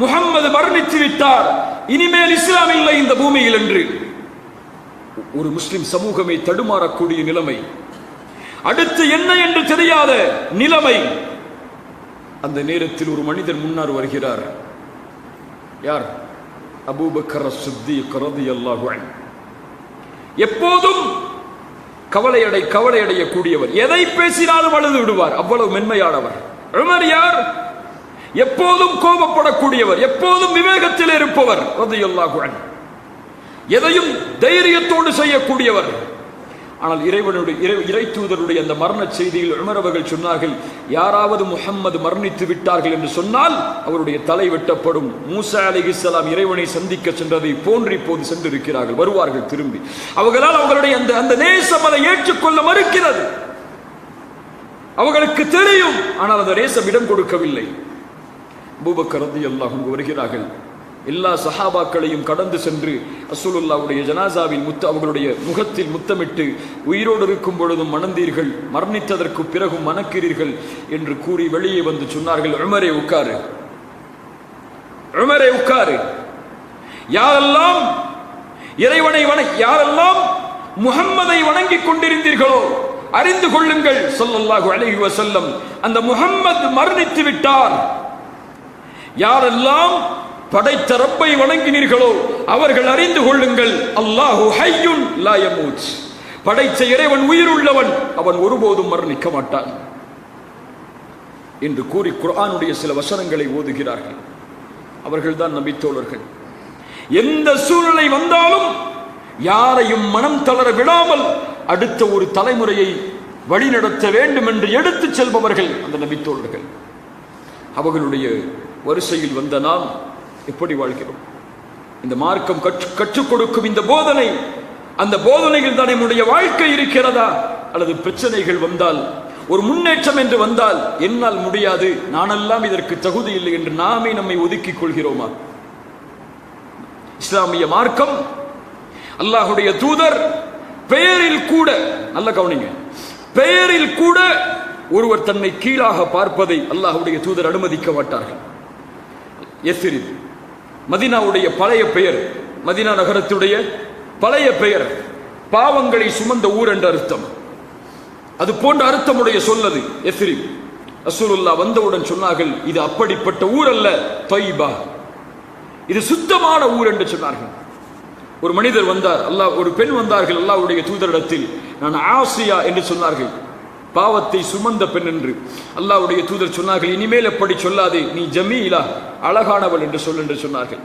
[SPEAKER 1] முஹம்மது மரணித்து விட்டார், இனிமேல் இஸ்லாம் இல்லை இந்த பூமியில் என்று. ஒரு முஸ்லிம் சமூகமே தடுமாறக்கூடிய நிலைமை, அடுத்து என்ன என்று தெரியாத நிலைமை. அந்த நேரத்தில் ஒரு மனிதர் முன்னால் வருகிறார். யார்? அபூபக்கர் அஸ்-சித்தீக் ரலியல்லாஹு அன்ஹு. எப்போதும் கவலை அடையக்கூடியவர், எதை பேசினாலும் அழுது விடுவார், அவ்வளவு மென்மையானவர். உமர் யார்? எப்போதும் கோபப்படக்கூடியவர், எப்போதும் விவேகத்தில் இருப்பவர் ரலியல்லாஹு அன்ஹு. எதையும் தைரியத்தோடு செய்யக்கூடியவர். ஆனால் இறை தூதருடைய அந்த மரண செய்தியில் உமர் அவர்கள் சொன்னார்கள், யாராவது முஹம்மது மரணித்து விட்டார்கள் என்று சொன்னால் அவருடைய தலை வெட்டப்படும். மூசா அலைஹிஸ்ஸலாம் இறைவனை சந்திக்க சென்றதை போன்று இப்போது சென்றிருக்கிறார்கள், வருவார்கள் திரும்பி. அவர்களால் அவர்களுடைய அந்த நேசம் அதை ஏற்றுக்கொள்ள மறுக்கிறது. அவர்களுக்கு தெரியும், ஆனால் அந்த நேசம் இடம் கொடுக்கவில்லை. அபூபக்கர் ரலியல்லாஹு அன்ஹு வருகிறார்கள். எல்லா சஹாபாக்களையும் கடந்து சென்று ரசூலுல்லாஹ்வுடைய ஜனாசாவில் அவர்களுடைய முகத்தில் முத்தமிட்டு, உயிரோடு இருக்கும் பொழுதும் மணந்தீர்கள், மரணித்ததற்கு பிறகும் மணக்கிறீர்கள் என்று கூறி வெளியே வந்து சொன்னார்கள், உமரே உட்காரு, உமரே உட்காரு. யாரெல்லாம் இறைவனை யாரெல்லாம் முஹம்மதை வணங்கிக் கொண்டிருந்தீர்களோ அறிந்து கொள்ளுங்கள், ஸல்லல்லாஹு அலைஹி வஸல்லம் அந்த முஹம்மது மரணித்து விட்டார். யாரெல்லாம் படைத்த ரப்பை வணங்கினீர்களோ அவர்கள் அறிந்து கொள்ளுங்கள், அல்லாஹு ஹய்யுன் லா யமூத், படைத்த இறைவன் உயிர் உள்ளவன், அவன் ஒருபோதும் மரணிக்க மாட்டான் என்று கூறி குர்ஆனுடைய சில வசனங்களை ஓதுகிறார்கள். அவர்கள்தான் நபித்தோழர்கள். எந்த சூழ்நிலை வந்தாலும் யாரையும் மனம் தளர விடாமல் அடுத்த ஒரு தலைமுறையை வழிநடத்த வேண்டும் என்று எடுத்துச் செல்பவர்கள் அந்த நபித்தோழர்கள். அவர்களுடைய வரிசையில் வந்த நாம் எப்படி வாழ்கிறோம்? இந்த மார்க்கம் கற்றுக் கொடுக்கும் இந்த போதனை, அந்த போதனையில் தான் நம்முடைய வாழ்க்கை இருக்கிறதா? அல்லது பிரச்சனைகள் வந்தால், ஒரு முன்னேற்றம் என்று வந்தால், என்னால் முடியாது, நானெல்லாம் இதற்கு தகுதி இல்லை என்று நாமே நம்மை ஒதுக்கிக் கொள்கிறோமா? இஸ்லாமிய மார்க்கம், அல்லாஹுடைய தூதர் பெயரில் கூட, நல்ல கவனிங்க, பெயரில் கூட ஒருவர் தன்னை கீழாக பார்ப்பதை அல்லாஹுடைய தூதர் அனுமதிக்க மாட்டார்கள். யஸ்ரிப், மதீனாவுடைய பழைய பெயர், மதீனா நகரத்துடைய பழைய பெயர், பாவங்களை சுமந்த ஊர் என்ற அர்த்தம். அது போன்ற அர்த்தமுடைய சொல்லது யஸ்ரிப். ரசூலுல்லாஹ் வந்தவுடன் சொன்னார்கள், இது அப்படிப்பட்ட ஊர் அல்ல, தைபா, இது சுத்தமான ஊர் என்று சொன்னார்கள். ஒரு மனிதர் வந்தார், ஒரு பெண் வந்தார்கள் அல்லாஹ்வுடைய தூதரிடத்தில். நான் ஆசியா என்று சொன்னார்கள், பாவத்தை சுமந்த பெண் என்று. அல்லாஹ்வுடைய தூதர் சொன்னார்கள், இனிமேல் எப்படி சொல்லாதே, நீ ஜமீலா, அழகானவள் என்று சொல் என்று சொன்னார்கள்.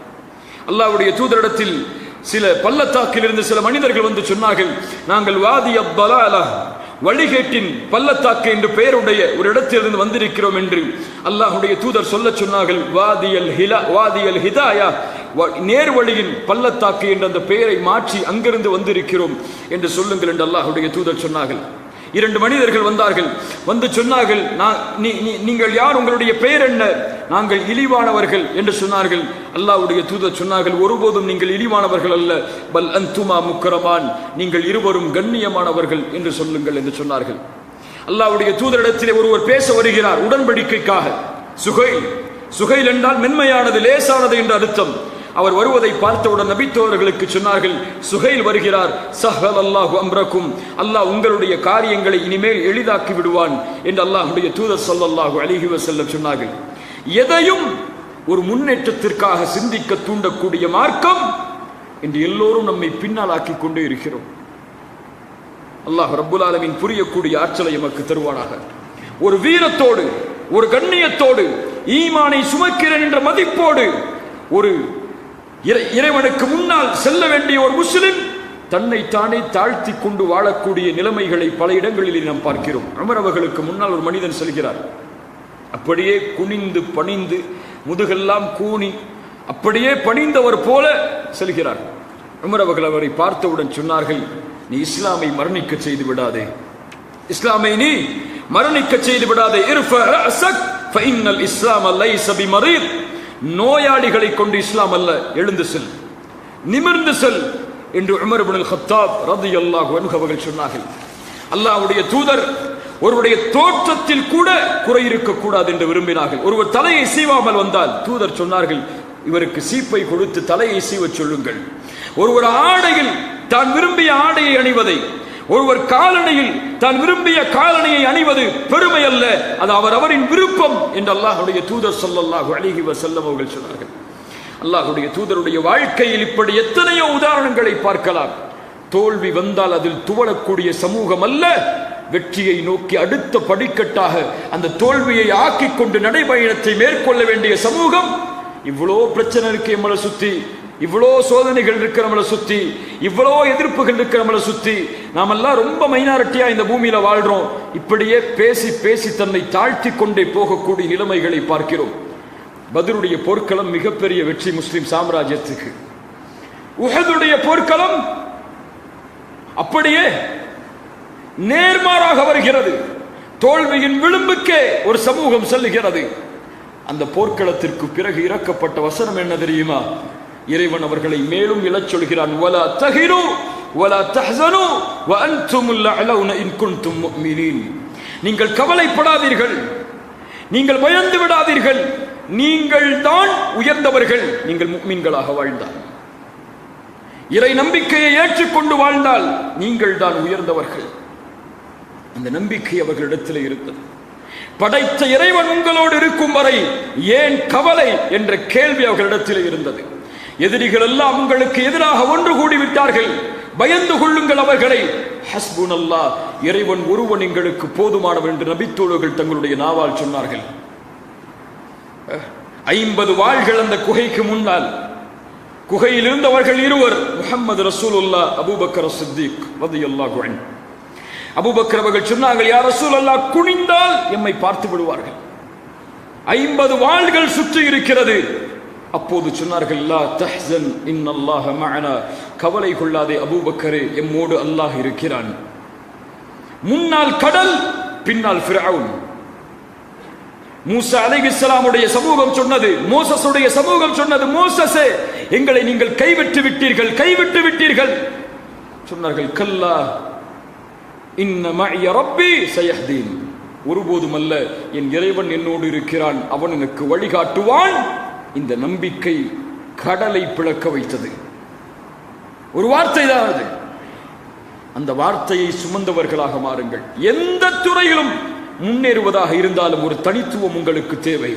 [SPEAKER 1] அல்லாஹ்வுடைய தூதரிடத்தில் சில பள்ளத்தாக்கிலிருந்து சில மனிதர்கள் வந்து சொன்னார்கள், நாங்கள் வாதி அப்தலாலா, வழிகேட்டின் பள்ளத்தாக்கு என்று பெயருடைய ஒரு இடத்திலிருந்து வந்திருக்கிறோம் என்று அல்லாஹ்வுடைய தூதர் சொல்ல சொன்னார்கள். வாதியல் ஹிதாயா, நேர்வழியின் பள்ளத்தாக்கு என்ற அந்த பெயரை மாற்றி அங்கிருந்து வந்திருக்கிறோம் என்று சொல்லுங்கள் என்று அல்லாஹ்வுடைய தூதர் சொன்னார்கள். இரண்டு மனிதர்கள் வந்தார்கள், வந்து சொன்னார்கள், நீங்கள் யார், உங்களுடைய பெயர் என்ன? நாங்கள் இழிவானவர்கள் என்று சொன்னார்கள். அல்லாஹ்வுடைய தூதர் சொன்னார்கள், ஒருபோதும் நீங்கள் இழிவானவர்கள் அல்ல, பல் அன்துமா முக்கரமான், நீங்கள் இருவரும் கண்ணியமானவர்கள் என்று சொல்லுங்கள் என்று சொன்னார்கள். அல்லாஹ்வுடைய தூதரிடத்திலே ஒருவர் பேச வருகிறார் உடன்படிக்கைக்காக. சுகைல் என்றால் மென்மையானது, லேசானது என்று அர்த்தம். அவர் வருவதை பார்த்தவுடன் நபித்தோர்களுக்கு சொன்னார்கள், சுகைல் வருகிறார், சஹல் அல்லாஹு அம்ரக்கும், அல்லாஹ் உங்களுடைய காரியங்களை இனிமேல் எளிதாக்கி விடுவான் என்று அல்லாஹ்வுடைய தூதர் ஸல்லல்லாஹு அலைஹி வஸல்லம் சொன்னார்கள். எதையும் ஒரு முன்னேற்றத்திற்காக சிந்திக்க தூண்டக்கூடிய மார்க்கம் என்று எல்லோரும் நம்மை பின்னாலாக்கி கொண்டே இருக்கிறோம். அல்லாஹ் ரப்புல் ஆலமீன் புரியக்கூடிய ஆற்றலை எமக்கு தருவானாக. ஒரு வீரத்தோடு, ஒரு கண்ணியத்தோடு, ஈமானை சுமக்கிறேன் என்ற மதிப்போடு ஒரு இறைவனுக்கு முன்னால் செல்ல வேண்டிய ஒரு முஸ்லிம் தன்னை தானே தாழ்த்தி கொண்டு வாழக்கூடிய நிலைமைகளை பல இடங்களில் நாம் பார்க்கிறோம். உமர் அவர்களுக்கு முன்னால் ஒரு மனிதன் செல்கிறார், அப்படியே குனிந்து பணிந்து, முதுகெல்லாம் கூனி அப்படியே பணிந்தவர் போல செல்கிறார். உமர் அவர்கள் அவரை பார்த்தவுடன் சொன்னார்கள், நீ இஸ்லாமை மரணிக்க செய்து விடாதே, இஸ்லாமை நீ மரணிக்க செய்து விடாதே. நோயாளிகளை கொண்டு இஸ்லாம் அல்ல, எழுந்து செல், நிமிர்ந்து செல் என்று உமர் இப்னுல் கத்தாப் ரலியல்லாஹு அன்ஹு அவர்கள் சொன்னார்கள். அல்லாஹ்வுடைய தூதர் ஒருவருடைய தோற்றத்தில் கூட குறை இருக்கக்கூடாது என்று விரும்பினார்கள். ஒருவர் தலையை சீவாமல் வந்தால் தூதர் சொன்னார்கள், இவருக்கு சீப்பை கொடுத்து தலையை சீவச் சொல்லுங்கள். ஒருவர் ஆடையில் தான் விரும்பிய ஆடையை அணிவதை, ஒருவர் காலணியில் தான் விரும்பிய காலணியை அணிவது பெருமை அல்ல, அது அவரின் விருப்பம் என்று அல்லாஹ்வுடைய தூதர் ஸல்லல்லாஹு அலைஹி வஸல்லம் அவர்கள் சொன்னார்கள். அல்லாஹ்வுடைய தூதருடைய வாழ்க்கையில் இப்படி எத்தனையோ உதாரணங்களை பார்க்கலாம். தோல்வி வந்தால் அதில் துவளக்கூடிய சமூகம் அல்ல, வெற்றியை நோக்கி அடுத்த படிக்கட்டாக அந்த தோல்வியை ஆக்கிக் கொண்டு நடைபயணத்தை மேற்கொள்ள வேண்டிய சமூகம். இவ்வளோ பிரச்சனை இருக்கு நம்மளை சுத்தி, இவ்வளோ சோதனைகள் இருக்கிற நம்மளை சுத்தி, இவ்வளோ எதிர்ப்புகள் இருக்கிற நம்மளை சுத்தி, நாமெல்லாம் ரொம்ப மைனாரிட்டியா இந்த பூமியில வாழ்றோம். இப்படியே பேசி பேசி தன்னை தாழ்த்தி கொண்டே போகக்கூடிய நிலைமைகளை பார்க்கிறோம். பத்ருடைய போர்க்களம் மிகப்பெரிய வெற்றி முஸ்லிம் சாம்ராஜ்யத்துக்கு. உஹதுடைய போர்க்களம் அப்படியே நேர்மாறாக வருகிறது. தோல்வியின் விளிம்புக்கே ஒரு சமூகம் செல்லுகிறது. அந்த போர்க்களத்திற்கு பிறகு இறக்கப்பட்ட வசனம் என்ன தெரியுமா? இறைவன் அவர்களை மேலும் இழச் சொல்கிறான், வலா தஹினு வலா தஹ்ஸனு வ அன்துமுல் அலௌன இன் குன்தும் முஃமினீன். நீங்கள் கவலைப்படாதீர்கள், நீங்கள் பயந்து விடாதீர்கள், நீங்கள் தான் உயர்ந்தவர்கள். நீங்கள் முஃமின்களாக வாழ்ந்தால், இறை நம்பிக்கையை ஏற்றுக்கொண்டு வாழ்ந்தால் நீங்கள் தான் உயர்ந்தவர்கள். அந்த நம்பிக்கை அவர்களிடத்தில் இருந்தது. படைத்த இறைவன் உங்களோடு இருக்கும் வரை ஏன் கவலை என்ற கேள்வி அவர்களிடத்தில் இருந்தது. எதிரிகள் எல்லாம் உங்களுக்கு எதிராக ஒன்று கூடிவிட்டார்கள், பயந்து கொள்ளுங்கள் அவர்களை. ஹஸ்புனல்லாஹ், இறைவன் ஒருவன் எங்களுக்கு போதுமானவன் என்று நபித்தோழர்கள் தங்களுடைய நாவால் சொன்னார்கள். 50 வாள்கள் அந்த குகைக்கு முன்னால். குகையில் இருந்தவர்கள் இருவர், முஹம்மது ரசூலுல்லாஹ், அபூபக்கர் சித்திக் ரலியல்லாஹு அன்ஹு. அபூபக்கர் அவர்கள் சொன்னார்கள், யா ரசூலல்லாஹ், குனிந்தால் எம்மை பார்த்து விடுவார்கள். 50 வாள்கள் சுற்றி இருக்கிறது. அப்போது சொன்னார்கள், லா தஹ்சன் இன்னல்லாஹ மஅனா, கவலை கொள்ளாதே அபூபக்கரே, எம்மோடு அல்லாஹ் இருக்கிறான். முன்னால் கடல், பின்னால் ஃபிரௌன். மூசா அலைஹிஸ்ஸலாமுடைய சமூகம் சொன்னது, மோசஸுடைய சமூகம் சொன்னது, மோசஸே எங்களை நீங்கள் கைவிட்டு விட்டீர்கள். சொன்னார்கள், கல்லா இன்ன மஅய ரப்பி சயஹ்தீன், ஒருபோதும் அல்ல, என் இறைவன் என்னோடு இருக்கிறான், அவன் எனக்கு வழிகாட்டுவான். இந்த நம்பிக்கை கடலை பிளக்க வைத்தது. ஒரு வார்த்தை தான் அது. அந்த வார்த்தையை சுமந்தவர்களாக மாறுங்கள். எந்த துறையிலும் முன்னேறுவதாக இருந்தாலும் ஒரு தனித்துவம் உங்களுக்கு தேவை.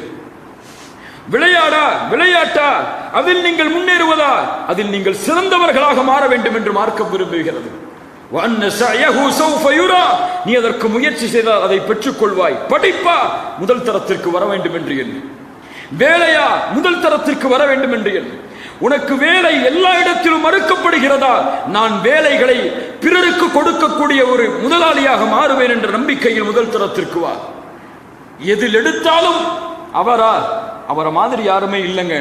[SPEAKER 1] விளையாட்டா அதில் நீங்கள் முன்னேறுவதா, அதில் நீங்கள் சிறந்தவர்களாக மாற வேண்டும் என்று மார்க்கம் விரும்புகிறது. நீ அதற்கு முயற்சி செய்தால் அதை பெற்றுக் கொள்வாய். படிப்பா, முதல் தரத்திற்கு வர வேண்டும் என்று எண்ணு. வேலையா, முதல் தரத்திற்கு வர வேண்டும் என்று எண்ணு. உனக்கு வேலை எல்லா இடத்திலும் மறுக்கப்படுகிறதா, நான் வேலைகளை பிறருக்கு கொடுக்கக்கூடிய ஒரு முதலாளியாக மாறுவேன் என்ற நம்பிக்கையில் முதல் தரத்திற்கு வா. எதில் எடுத்தாலும் அவரை மாதிரி யாருமே இல்லைங்க,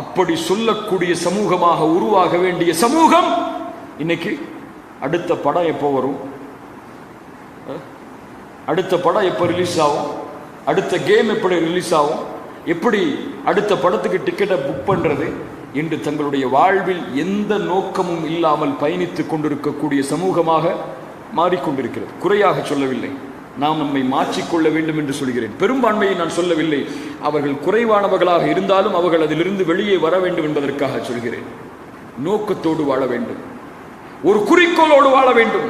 [SPEAKER 1] அப்படி சொல்லக்கூடிய சமூகமாக உருவாக வேண்டிய சமூகம் இன்னைக்கு. அடுத்த படம் எப்போ வரும், அடுத்த படம் எப்போ ரிலீஸ் ஆகும், அடுத்த கேம் எப்படி ரிலீஸ் ஆகும், எப்படி அடுத்த படத்துக்கு டிக்கெட்டை புக் பண்றது என்று தங்களுடைய வாழ்வில் எந்த நோக்கமும் இல்லாமல் பயணித்துக் கொண்டிருக்கக்கூடிய சமூகமாக மாறிக்கொண்டிருக்கிறது. குறையாக சொல்லவில்லை, நாம் நம்மை மாற்றிக்கொள்ள வேண்டும் என்று சொல்கிறேன். பெரும்பான்மையை நான் சொல்லவில்லை. அவர்கள் குறைவானவர்களாக இருந்தாலும் அவர்கள் அதிலிருந்து வெளியே வர வேண்டும் என்பதற்காக சொல்கிறேன். நோக்கத்தோடு வாழ வேண்டும், ஒரு குறிக்கோளோடு வாழ வேண்டும்.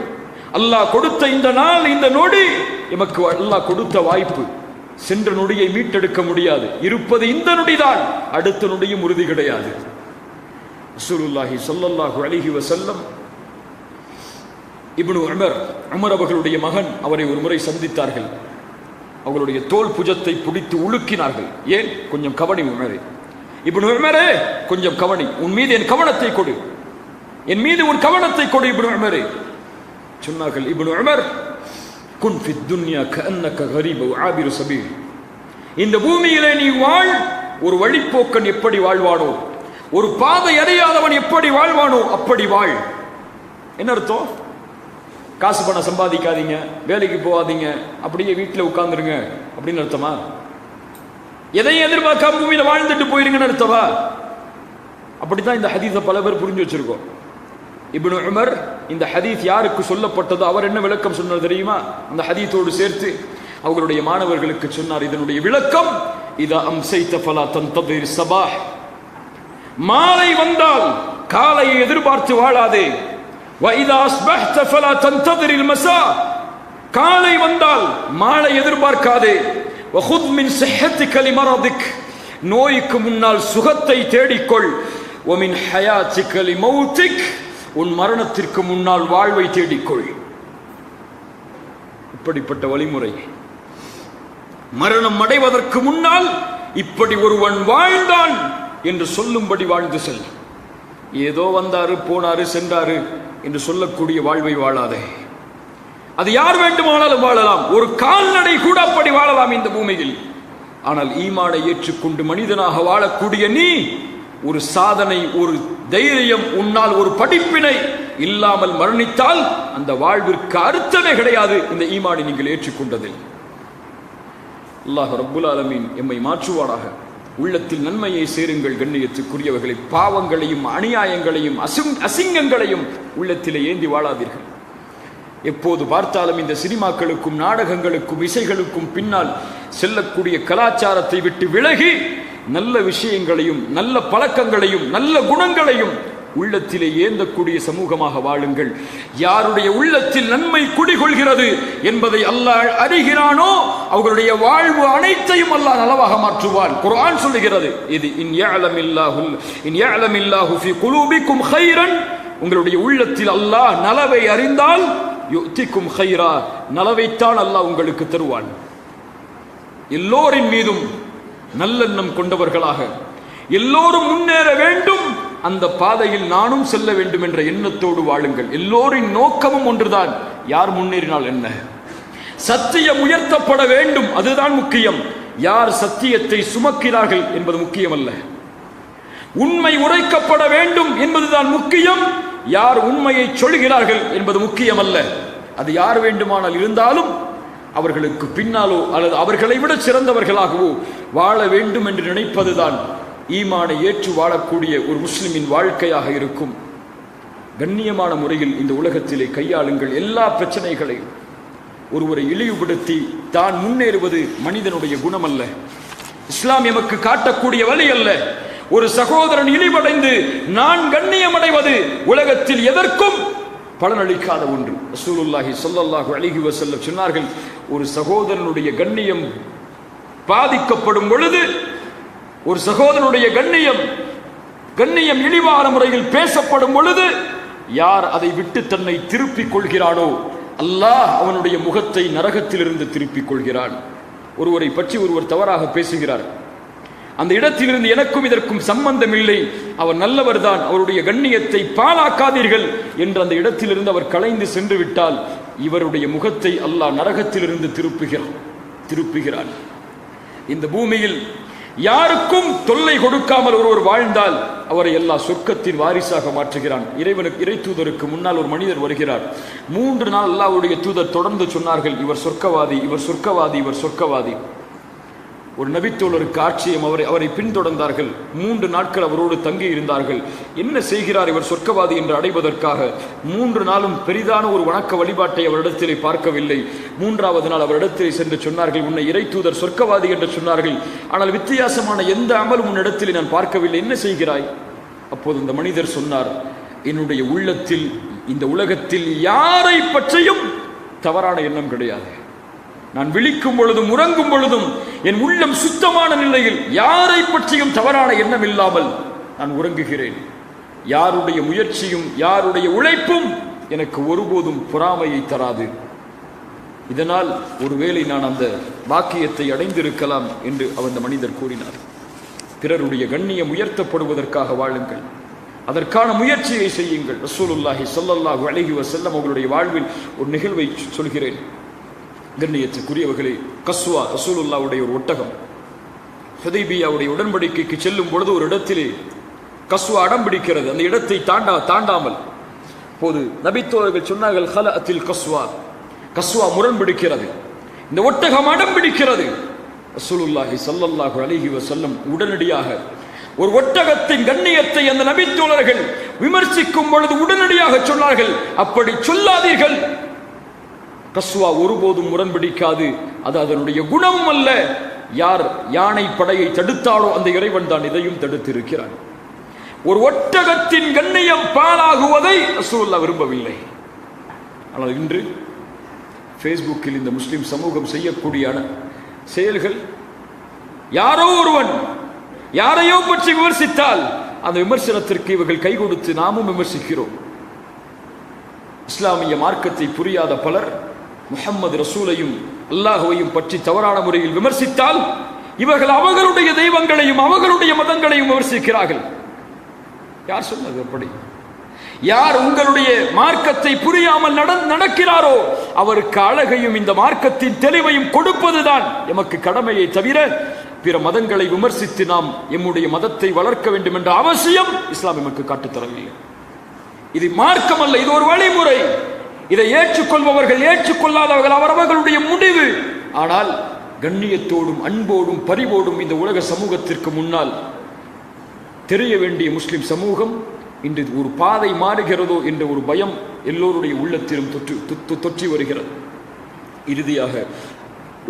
[SPEAKER 1] அல்லாஹ் கொடுத்த இந்த நாள், இந்த நொடி எமக்கு அல்லாஹ் கொடுத்த வாய்ப்பு. சென்ற நொடியை மீட்டெடுக்க முடியாது. இருப்பது இந்த நொடிதான், அடுத்த நொடியும் உறுதி கிடையாது. ரசூலுல்லாஹி ஸல்லல்லாஹு அலைஹி வஸல்லம் இப்னு உமர் அவர்களுடைய மகன் அவரை ஒரு முறை சந்தித்தார்கள். அவர்களுடைய தோல் புஜத்தை பிடித்து உலுக்கினார்கள். ஏன்? கொஞ்சம் கவனி உமரே, இப்னு உமரே கொஞ்சம் கவனி, உன் மீது என் கவனத்தை கொடு, என் மீது உன் கவனத்தை கொடு இப்னு உமரே. சொன்னார்கள், இப்னு உமர், குன் ஃபித் துன்யா கஅன்னக கரீபு ஆபிரு சபீல், இந்த பூமியிலே நீ வாழ், ஒரு வழிப்போக்கன் எப்படி வாழ்வானோ, ஒரு பாதை அறியாதவன் எப்படி வாழ்வானோ அப்படி வாழ். என்ன அர்த்தம்? காசு பணம் சம்பாதிக்காதீங்க, வேலைக்கு போகாதீங்க, அப்படியே வீட்டில் உட்கார்ந்துருங்க அப்படின்னு அர்த்தமா? எதையும் எதிர்பார்க்காம பூமியில வாழ்ந்துட்டு போயிருங்கன்னு அர்த்தமா? அப்படித்தான் இந்த ஹதீஸை பல பேர் புரிஞ்சு வச்சிருக்கோம். இப்னு உமர் இந்த ஹதீஸ் யாருக்கு சொல்லப்பட்டதோ அவர் என்ன விளக்கம் சொன்னார் தெரியுமா? அந்த ஹதீஸோடு சேர்த்து அவர்களுடைய மாணவர்களுக்கு சொன்னார், இதனுடைய விளக்கம், இதா அம்சைத ஃபலா தன்ததிர் ஸபாஹ், மாலை வந்தால் காலையை எதிர்பார்த்து வாழாதே. வ இதா அஸ்பஹ்த ஃபலா தன்ததிர் மஸா, காலை வந்தால் மாலை எதிர்பார்க்காதே. வ குத் மின் ஸஹ்ஹதிக லிமரதிக், நோய்க்கு முன்னால் சுகத்தை தேடிக்கொள். வ மின் ஹயாதிக லிமௌதிக், உன் மரணத்திற்கு முன்னால் வாழ்வை தேடிக்கொள். இப்படிப்பட்ட வழிமுறை. மரணம் அடைவதற்கு முன்னால் இப்படி ஒருவன் வாழ்ந்தான் என்று சொல்லும்படி வாழ்ந்து செல். ஏதோ வந்தாரு போனாரு சென்றாரு என்று சொல்லக்கூடிய வாழ்வை வாழாதே. அது யார் வேண்டுமானாலும் வாழலாம், ஒரு கால்நடை கூட அப்படி வாழலாம் இந்த பூமியில். ஆனால் ஈமானை ஏற்றுக்கொண்டு மனிதனாக வாழக்கூடிய நீ, ஒரு சாதனை, ஒரு தைரியம், உன்னால் ஒரு படிப்பினை இல்லாமல் மரணித்தால் அந்த வாழ்விற்கு அர்த்தமே கிடையாது. இந்த ஈமானை நீங்கள் ஏற்றுக்கொண்டதில் அல்லாஹ் ரப்புல் ஆலமீன் எம்மை மாற்றுவாராக. உள்ளத்தில் நன்மையை சேருங்கள் கண்ணியத்துக்குரியவர்களை. பாவங்களையும் அநியாயங்களையும் அசிங்கங்களையும் உள்ளத்திலே ஏந்தி வாழாதீர்கள். எப்போது பார்த்தாலும் இந்த சினிமாக்களுக்கும் நாடகங்களுக்கும் இசைகளுக்கும் பின்னால் செல்லக்கூடிய கலாச்சாரத்தை விட்டு விலகி நல்ல விஷயங்களையும் நல்ல பழக்கங்களையும் நல்ல குணங்களையும் உள்ளத்திலே ஏந்தக்கூடிய சமூகமாக வாழுங்கள். யாருடைய உள்ளத்தில் நன்மை குடிகொள்கிறது என்பதை அல்லாஹ் அறிகிறானோ அவர்களுடைய வாழ்வு அனைத்தையும் அல்லாஹ் நலவாக மாற்றுவான். குர்ஆன் சொல்லுகிறது, இது இன் யஅலமில்லாஹு ஃபீ குலூபிக்கும் கைரன், உங்களுடைய உள்ளத்தில் அல்லாஹ் நலவை அறிந்தால் யுத்திக்கும் கைரா, நலவைத்தான் அல்லாஹ் உங்களுக்கு தருவான். எல்லோரின் மீதும் நல்லெண்ணம் கொண்டவர்களாக, எல்லோரும் முன்னேற வேண்டும், அந்த பாதையில் நானும் செல்ல வேண்டும் என்ற எண்ணத்தோடு வாழுங்கள். எல்லோரின் நோக்கமும் ஒன்றுதான், யார் முன்னேறினால் என்ன, சத்தியம் உயர்த்தப்பட வேண்டும், அதுதான் முக்கியம். யார் சத்தியத்தை சுமக்கிறார்கள் என்பது முக்கியமல்ல. உண்மை உரைக்கப்பட வேண்டும் என்பதுதான் முக்கியம். யார் உண்மையை சொல்கிறார்கள் என்பது முக்கியமல்ல. அது யார் வேண்டுமானால் இருந்தாலும் அவர்களுக்கு பின்னாலோ அல்லது அவர்களை விட சிறந்தவர்களாகவோ வாழ வேண்டும் என்று நினைப்பதுதான் ஈமானை ஏற்று வாழக்கூடிய ஒரு முஸ்லிமின் வாழ்க்கையாக இருக்கும். கண்ணியமான முறையில் இந்த உலகத்திலே கையாளுங்கள். எல்லா பிரச்சனைகளையும் ஒருவரை இழிவுபடுத்தி தான் முன்னேறுவது மனிதனுடைய குணம் அல்ல. இஸ்லாம் எமக்கு காட்டக்கூடிய வழி அல்ல. ஒரு சகோதரன் இழிவடைந்து நான் கண்ணியம் அடைவது உலகத்தில் எதற்கும் பலனளிக்காத ஒன்று. ரசூலுல்லாஹி ஸல்லல்லாஹு அலைஹி வஸல்லம் சொன்னார்கள், ஒரு சகோதரனுடைய கண்ணியம் பாதிக்கப்படும் பொழுது, ஒரு சகோதரனுடைய கண்ணியம் இழிவான முறையில் பேசப்படும் பொழுது, யார் அதை விட்டு தன்னை திருப்பிக் கொள்கிறானோ அல்லாஹ் அவனுடைய முகத்தை நரகத்திலிருந்து திருப்பிக் கொள்கிறான். ஒருவரை பற்றி ஒருவர் தவறாக பேசுகிறார், அந்த இடத்திலிருந்து எனக்கும் இதற்கும் சம்பந்தம் இல்லை, அவர் நல்லவர் தான், அவருடைய கண்ணியத்தை பாழாக்காதீர்கள் என்று அந்த இடத்திலிருந்து அவர் கலைந்து சென்று விட்டால் இவருடைய முகத்தை அல்லாஹ் நரகத்திலிருந்து திருப்புகிறான். இந்த பூமியில் யாருக்கும் தொல்லை கொடுக்காமல் ஒருவர் வாழ்ந்தால் அவரை அல்லாஹ் சொர்க்கத்தின் வாரிசாக மாற்றுகிறான். இறை தூதருக்கு முன்னால் ஒரு மனிதர் வருகிறார். 3 நாள் அல்லாஹ்வுடைய தூதர் தொடர்ந்து சொன்னார்கள், இவர் சொர்க்கவாதி, இவர் சொர்க்கவாதி, இவர் சொர்க்கவாதி. ஒரு நபித்தோழருக்கு ஆட்சியம். அவரை பின்தொடர்ந்தார்கள். 3 நாட்கள் அவரோடு தங்கி இருந்தார்கள். என்ன செய்கிறார் இவர் சொர்க்கவாதி என்று அடைவதற்காக? 3 நாளும் பெரிதான ஒரு வணக்க வழிபாட்டை அவரிடத்திலே பார்க்கவில்லை. 3வது நாள் அவரிடத்திலே சென்று சொன்னார்கள், உன்னை இறை தூதர் சொர்க்கவாதி என்று சொன்னார்கள், ஆனால் வித்தியாசமான எந்த அமலும் உன்னிடத்திலே நான் பார்க்கவில்லை, என்ன செய்கிறாய்? அப்போது இந்த மனிதர் சொன்னார், என்னுடைய உள்ளத்தில் இந்த உலகத்தில் யாரை பற்றியும் தவறான எண்ணம் கிடையாது. நான் விழிக்கும் பொழுதும் உறங்கும் பொழுதும் என் உள்ளம் சுத்தமான நிலையில் யாரை பற்றியும் தவறான எண்ணம் இல்லாமல் நான் உறங்குகிறேன். யாருடைய முயற்சியும் யாருடைய உழைப்பும் எனக்கு ஒருபோதும் பொறாமையை தராது. இதனால் ஒருவேளை நான் அந்த பாக்கியத்தை அடைந்திருக்கலாம் என்று அந்த மனிதர் கூறினார். பிறருடைய கண்ணியம் உயர்த்தப்படுவதற்காக வாழுங்கள், அதற்கான முயற்சியை செய்யுங்கள். ரசூலுல்லாஹி ஸல்லல்லாஹு அலைஹி வஸல்லம் அவர்களுடைய வாழ்வில் ஒரு நிகழ்வை சொல்கிறேன். கண்ணியத்துக்குரியவர்களே, கஸ்வா ரசூலுல்லாஹ்வுடைய ஒரு ஒட்டகம் ஹுதைபியாவுடைய உடன்படிக்கைக்கு செல்லும் பொழுது ஒரு இடத்திலே கஸ்வா அடம் பிடிக்கிறது. அந்த இடத்தை தாண்டாமல் போது நபித்தோழர்கள் சொன்னார்கள், ஹலஅத்தில் கஸ்வா முரண் பிடிக்கிறது, இந்த ஒட்டகம் அடம் பிடிக்கிறது. ரசூலுல்லாஹி ஸல்லல்லாஹு அலைஹி வஸல்லம் உடனடியாக ஒரு ஒட்டகத்தின் கண்ணியத்தை அந்த நபித்தோழர்கள் விமர்சிக்கும் பொழுது உடனடியாக சொன்னார்கள், அப்படி சொல்லாதீர்கள், கஸ்வா ஒருபோதும் முரண்பிடிக்காது, அது அதனுடைய குணமும் அல்ல. யார் யானை படையை தடுத்தாலோ அந்த இறைவன் தான் இதையும் தடுத்திருக்கிறான். ஒரு ஒட்டகத்தின் கண்ணியம் பாழாகுவதை ரசூலுல்லாஹ் விரும்பவில்லை. ஆனால் இன்று ஃபேஸ்புக்கில் இந்த முஸ்லிம் சமூகம் செய்யக்கூடிய செயல்கள், யாரோ ஒருவன் யாரையோ பற்றி விமர்சித்தால் அந்த விமர்சனத்திற்கு இவர்கள் கை கொடுத்து நாமும் விமர்சிக்கிறோம். இஸ்லாமிய மார்க்கத்தை புரியாத பலர் முஹம்மது ரசூலையும் அல்லாஹுவையும் பற்றி தவறான முறையில் விமர்சித்தால் இவர்கள் அவர்களுடைய தெய்வங்களையும் அவர்களுடைய மதங்களையும் விமர்சிக்கிறார்கள். யார் சொன்னது அப்படி? யார் உங்களுடைய மார்க்கத்தை புரியாமல் நடக்கிறாரோ அவருக்கு அழகையும் இந்த மார்க்கத்தின் தெளிவையும் கொடுப்பதுதான் எமக்கு கடமையை தவிர பிற மதங்களை விமர்சித்து நாம் எம்முடைய மதத்தை வளர்க்க வேண்டும் என்ற அவசியம் இஸ்லாம் எமக்கு காட்டுத்தரவில்லை. இது மார்க்கம் அல்ல, இது ஒரு வழிமுறை. இதை ஏற்றுக்கொள்பவர்கள் ஏற்றுக்கொள்ளாதவர்கள் அவர்களுடைய முடிவு. ஆனால் கண்ணியத்தோடும் அன்போடும் பரிவோடும் இந்த உலக சமூகத்திற்கு முன்னால் தெரிய வேண்டிய முஸ்லிம் சமூகம் இன்று ஒரு பாதை மாறுகிறதோ என்ற ஒரு பயம் எல்லோருடைய உள்ளத்திலும் தொற்றி வருகிறது. இறுதியாக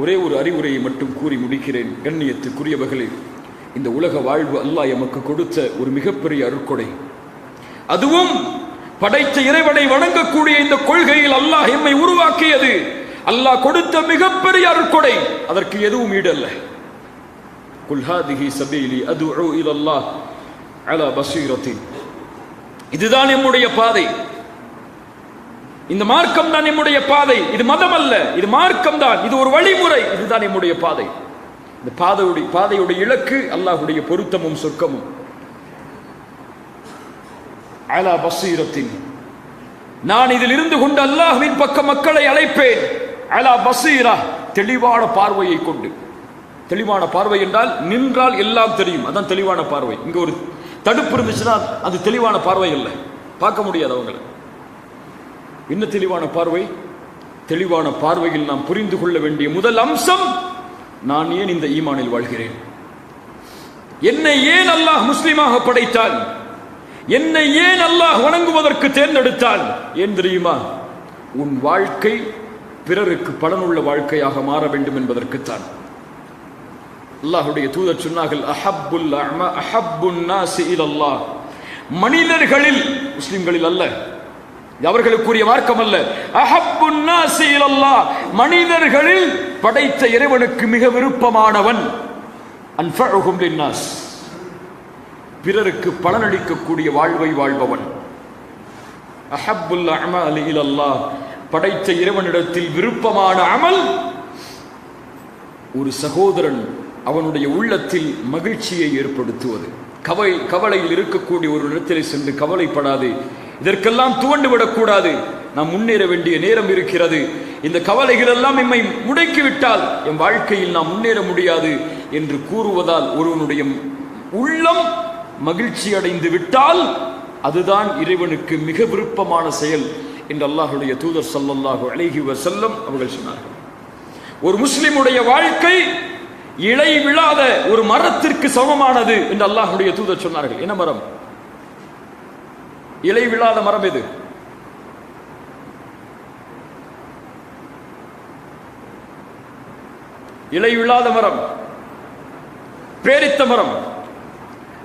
[SPEAKER 1] ஒரே ஒரு அறிவுரையை மட்டும் கூறி முடிக்கிறேன். கண்ணியத்துக்குரியவர்களே, இந்த உலக வாழ்வு அல்லாஹ் எமக்கு கொடுத்த ஒரு மிகப்பெரிய அருட்கொடை. அதுவும் படைத்த இறைவனை வணங்கக்கூடிய இந்த கொள்கையில் அல்லாஹ் எம்மை உருவாக்கியது. அல்லாஹ் கொடுத்த மிகப்பெரிய அருட்கொடை, அதற்கு எதுவும் ஈடல்ல. குல் ஹாதிஹி சபீலி அதுஉ இலல்லாஹ் அலா பஸீரத்தின். இதுதான் நம்முடைய பாதை, இந்த மார்க்கம் தான் நம்முடைய பாதை. இது மதம் அல்ல, இது மார்க்கம் தான், இது ஒரு வழிமுறை, இதுதான் நம்முடைய பாதை. இந்த பாதையுடைய இலக்கு அல்லாஹ்வுடைய பொருத்தமும் சொர்க்கமும். அலா பஸீரத்தின், நான் இதில் இருந்து கொண்டு அல்லாஹ்வின் பக்கம் மக்களை அழைப்பேன். அலா பஸீரா, தெளிவான பார்வையை கொண்டு. தெளிவான பார்வை என்றால் நின்றால் எல்லாம் தெரியும், அதான் தெளிவான பார்வை. இங்க ஒரு தடுப்பு இருந்துச்சுன்னா அது தெளிவான பார்வை இல்லை, பார்க்க முடியாது அவங்களை. என்ன தெளிவான பார்வை? தெளிவான பார்வையில் நாம் புரிந்து கொள்ள வேண்டிய முதல் அம்சம், நான் ஏன் இந்த ஈமானில் வாழ்கிறேன், என்னை ஏன் அல்லாஹ் முஸ்லிமாக படைத்தான், என்னை ஏன் அல்லாஹ் வணங்குவதற்கு தேர்ந்தெடுத்தான். ஏன் தெரியுமா? உன் வாழ்க்கை பிறருக்கு பலனுள்ள வாழ்க்கையாக மாற வேண்டும் என்பதற்குத்தான். அல்லாஹ்வுடைய தூதர் சொன்னார்கள், அஹப்புன் நாஸி இலல்லாஹ், மனிதர்களில், முஸ்லிம்களில் அல்ல, அவர்களுக்குரிய மார்க்கம் அல்ல, அஹப்புன் நாஸி இலல்லாஹ், மனிதர்களில் படைத்த இறைவனுக்கு மிக விருப்பமானவன் அன்ஃபஉஹும் லின்னாஸ், பிறருக்கு பலனளிக்கக்கூடிய வாழ்வை வாழ்பவன். அஹப்புல் அமாலி இலல்லாஹ், படைத்த இறைவனிடத்தில் விருப்பமான அமல், ஒரு சகோதரன் அவனுடைய உள்ளத்தில் மகிழ்ச்சியை ஏற்படுத்துவது. கவலையில் இருக்கக்கூடிய ஒரு இடத்திலே சென்று கவலைப்படாது, இதற்கெல்லாம் துவண்டு விடக்கூடாது, நாம் முன்னேற வேண்டிய நேரம் இருக்கிறது, இந்த கவலைகள் எல்லாம் நம்மை முடக்கிவிட்டால் என் வாழ்க்கையில் நாம் முன்னேற முடியாது என்று கூறுவதால் ஒருவனுடைய உள்ளம் மகிழ்ச்சி அடைந்து விட்டால் அதுதான் இறைவனுக்கு மிக விருப்பமான செயல் என்று அல்லாஹ்வுடைய தூதர் ஸல்லல்லாஹு அலைஹி வஸல்லம் அவர்கள் சொன்னார்கள். ஒரு முஸ்லிமுடைய வாழ்க்கை இலை விழாத ஒரு மரத்திற்கு சமமானது என்று அல்லாஹ்வுடைய தூதர் சொன்னார்கள். என்ன மரம்? இலை விழாத மரம் எது? இலை விழாத மரம் பேரித்த மரம்,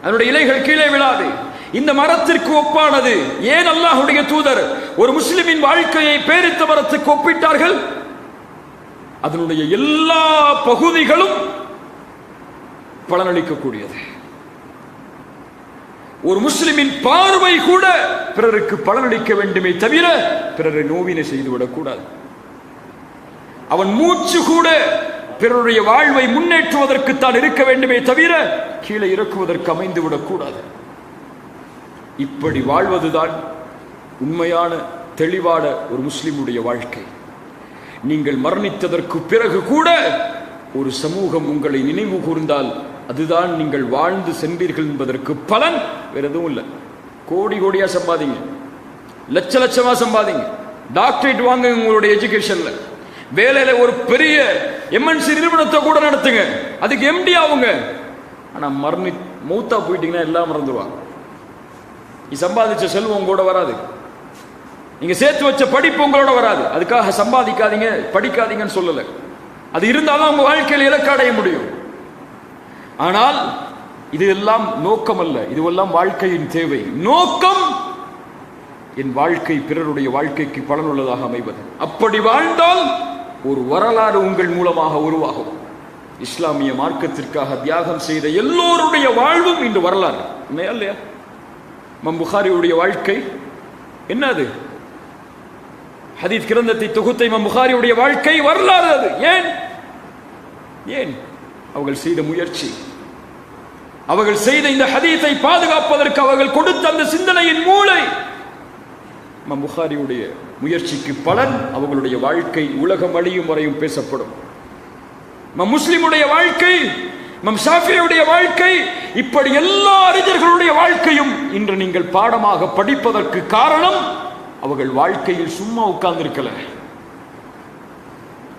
[SPEAKER 1] அதனுடைய இலைகள் கீழே விழாது. இந்த மரத்திற்கு ஒப்பானது. ஏன் அல்லாஹ்வுடைய தூதர் ஒரு முஸ்லிமின் வாழ்க்கையை பேரித்த மரத்துக்கு ஒப்பிட்டார்கள்? அதனுடைய எல்லா பகுதிகளும் பலனளிக்கக்கூடியது. ஒரு முஸ்லிமின் பார்வை கூட பிறருக்கு பலனளிக்க வேண்டுமே தவிர பிறரை நோவினை செய்துவிடக் கூடாது. அவன் மூச்சு கூட பிறருடைய வாழ்வை முன்னேற்றுவதற்குத்தான் இருக்க வேண்டுமே தவிர கீழே இறக்குவதற்கு அமைந்துவிடக் கூடாது. இப்படி வாழ்வதுதான் உண்மையான தெளிவான ஒரு முஸ்லிமுடைய வாழ்க்கை. நீங்கள் மரணித்ததற்கு பிறகு கூட ஒரு சமூகம் உங்களை நினைவு கூர்ந்தால் அதுதான் நீங்கள் வாழ்ந்து சென்றீர்கள் என்பதற்கு பலன். வேற எதுவும் இல்லை. கோடி கோடியா சம்பாதிங்க, லட்ச லட்சமா சம்பாதிங்க, டாக்டரேட் வாங்க உங்களுடைய எஜுகேஷன்ல, வேலையில ஒரு பெரிய எம்என்சி நிறுவனத்தை கூட நடத்துங்க, அதுக்கு எம்டி ஆகுங்க. ஆனா மௌத்தா போயிட்டீங்கன்னா எல்லாம் மறந்துடுவாங்க. நீ சம்பாதிச்ச செல்வம் கூட வராது, நீங்க சேர்த்து வச்ச படிப்பு உங்களோட வராது. அதுக்காக சம்பாதிக்காதீங்க படிக்காதீங்கன்னு சொல்லல, அது இருந்தாலும் உங்க வாழ்க்கையில் இலக்கு அடைய முடியும். ஆனால் இது எல்லாம் நோக்கம் அல்ல, இதுவெல்லாம் வாழ்க்கையின் தேவை. நோக்கம் என் வாழ்க்கை பிறருடைய வாழ்க்கைக்கு பலனுள்ளதாக அமைவது. அப்படி வாழ்ந்தால் ஒரு வரலாறு உங்கள் மூலமாக உருவாகும். இஸ்லாமிய மார்க்கத்திற்காக தியாகம் செய்த எல்லோருடைய வாழ்வும் இன்று வரலாறு. உண்மையா இல்லையா? இமாம் புகாரியுடைய வாழ்க்கை என்னது? ஹதீஸ் கிரந்தத்தை தொகுத்த இமாம் புகாரியுடைய வாழ்க்கை வரலாறு அது. ஏன் அவர்கள் செய்த முயற்சி, அவர்கள் செய்த இந்த ஹதீஸை பாதுகாப்பதற்கு அவர்கள் கொடுத்த அந்த சிந்தனையின் மூளை. இமாம் புகாரியுடைய முயற்சிக்கு பலன் அவர்களுடைய வாழ்க்கை உலகம் அழியும் வரையும் பேசப்படும். இமாம் முஸ்லிமுடைய வாழ்க்கை, இமாம் ஷாஃபியுடைய வாழ்க்கை, இப்படி எல்லா அறிஞர்களுடைய வாழ்க்கையும் இன்று நீங்கள் பாடமாக படிப்பதற்கு காரணம் அவர்கள் வாழ்க்கையில் சும்மா உட்கார்ந்திருக்கல.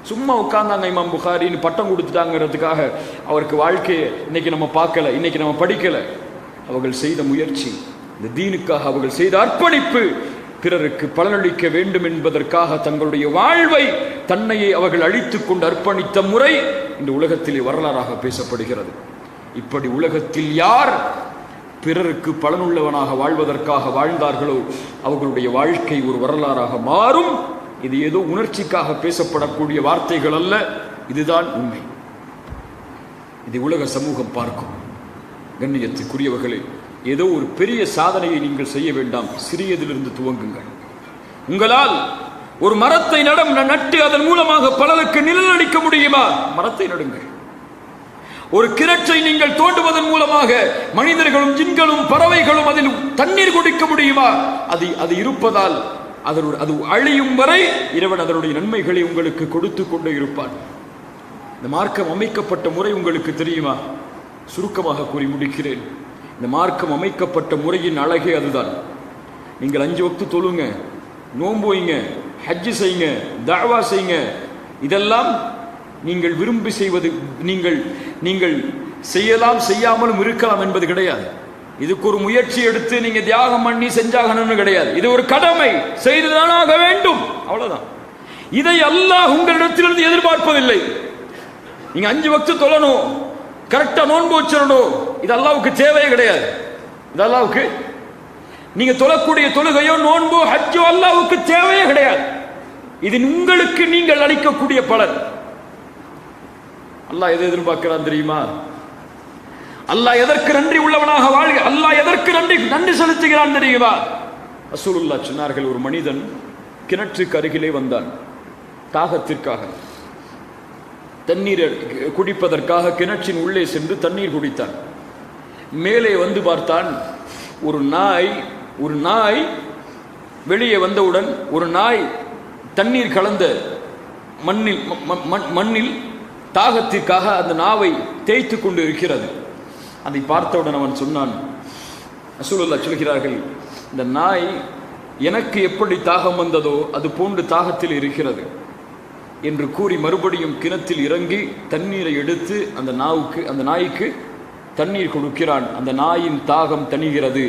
[SPEAKER 1] சும்மா உட்கார்ந்தாங்க இமாம் புகாரின்னு பட்டம் கொடுத்துட்டாங்கிறதுக்காக அவருக்கு வாழ்க்கையை இன்னைக்கு நம்ம பார்க்கல, இன்னைக்கு நம்ம படிக்கல. அவர்கள் செய்த முயற்சி, இந்த தீனுக்காக அவர்கள் செய்த அர்ப்பணிப்பு, பிறருக்கு பலனளிக்க வேண்டும் என்பதற்காக தங்களுடைய வாழ்வை தன்னையை அவர்கள் அழித்துக் கொண்டு அர்ப்பணித்த முறை இந்த உலகத்திலே வரலாறாக பேசப்படுகிறது. இப்படி உலகத்தில் யார் பிறருக்கு பலனுள்ளவனாக வாழ்வதற்காக வாழ்ந்தார்களோ அவர்களுடைய வாழ்க்கை ஒரு வரலாறாக மாறும். இது ஏதோ உணர்ச்சிக்காக பேசப்படக்கூடிய வார்த்தைகள் அல்ல, இதுதான் உண்மை. இது உலக சமூகம் பார்க்கும். கண்ணியத்துக்குரியவர்களே, ஏதோ ஒரு பெரிய சாதனையை நீங்கள் செய்ய வேண்டாம், சிறியதிலிருந்து துவங்குங்கள். உங்களால் ஒரு மரத்தை நட்டு அதன் மூலமாக பலருக்கு நிழலளிக்க முடியுமா? மரத்தை நடுங்கள். ஒரு கிணற்றை நீங்கள் தோண்டுவதன் மூலமாக மனிதர்களும் ஜின்களும் பறவைகளும் அதில் தண்ணீர் குடிக்க முடியுமா? அது இருப்பதால் அது அழியும் வரை இறைவன் அதனுடைய நன்மைகளை உங்களுக்கு கொடுத்து கொண்டே இருப்பான். இந்த மார்க்கம் அமைக்கப்பட்ட முறை உங்களுக்கு தெரியுமா? சுருக்கமாக கூறி முடிக்கிறேன். இந்த மார்க்கம் அமைக்கப்பட்ட முறையின் அழகே அதுதான். நீங்கள் 5 வக்து தொழுங்க, நோன்பு வைங்க, ஹஜ்ஜு செய்யுங்க, தஅவா செய்யுங்க. இதெல்லாம் நீங்கள் விரும்பி செய்வது. நீங்கள் செய்யலாம், செய்யாமலும் இருக்கலாம் என்பது கிடையாது. இதுக்கு ஒரு முயற்சி எடுத்து நீங்க தியாகம் பண்ணி செஞ்சாகணும்னு கிடையாது. இது ஒரு கடமை, செய்துதானாக வேண்டும், அவ்வளவுதான். இதை அல்லாஹ் உங்களிடத்திலிருந்து எதிர்பார்ப்பதில்லை. நீங்க 5 வக்து தொழணும், கரெக்டா நோன்பு வச்சிடணும், இது அல்லாஹ்வுக்கு தேவையே கிடையாது. இது அல்லாஹ்வுக்கு, நீங்க தொழக்கூடிய தொழுகையோ நோன்போ ஹஜ்ஜோ அல்லாஹ்வுக்கு தேவையே கிடையாது. இது உங்களுக்கு நீங்கள் அளிக்கக்கூடிய பலன். அல்லாஹ் எதை எதிர்பார்க்கிறான் தெரியுமா? அல்லாஹ் எதற்கு நன்றி உள்ளவனாக வாழ்க, அல்லாஹ் எதற்கு நன்றி செலுத்துகிறான் தெரியுமா? ரசூலுல்லாஹ் சொன்னார்கள், ஒரு மனிதன் கிணற்றுக்கு அருகிலே வந்தான், தாகத்திற்காக தண்ணீர் குடிப்பதற்காக கிணற்றின் உள்ளே சென்று தண்ணீர் குடித்தான். மேலே வந்து பார்த்தான், ஒரு நாய் வெளியே வந்தவுடன் ஒரு நாய் தண்ணீர் கலந்த மண்ணில் தாகத்திற்காக அந்த நாவை தேய்த்து கொண்டு இருக்கிறது. அதை பார்த்தவுடன் அவன் சொன்னான், ரசூலுல்லாஹ் சொல்கிறார்கள், இந்த நாய் எனக்கு எப்படி தாகம் வந்ததோ அது போன்று தாகத்தில் இருக்கிறது என்று கூறி மறுபடியும் கிணத்தில் இறங்கி தண்ணீரை எடுத்து அந்த நாய்க்கு தண்ணீர் கொடுக்கிறான். அந்த நாயின் தாகம் தணிகிறது.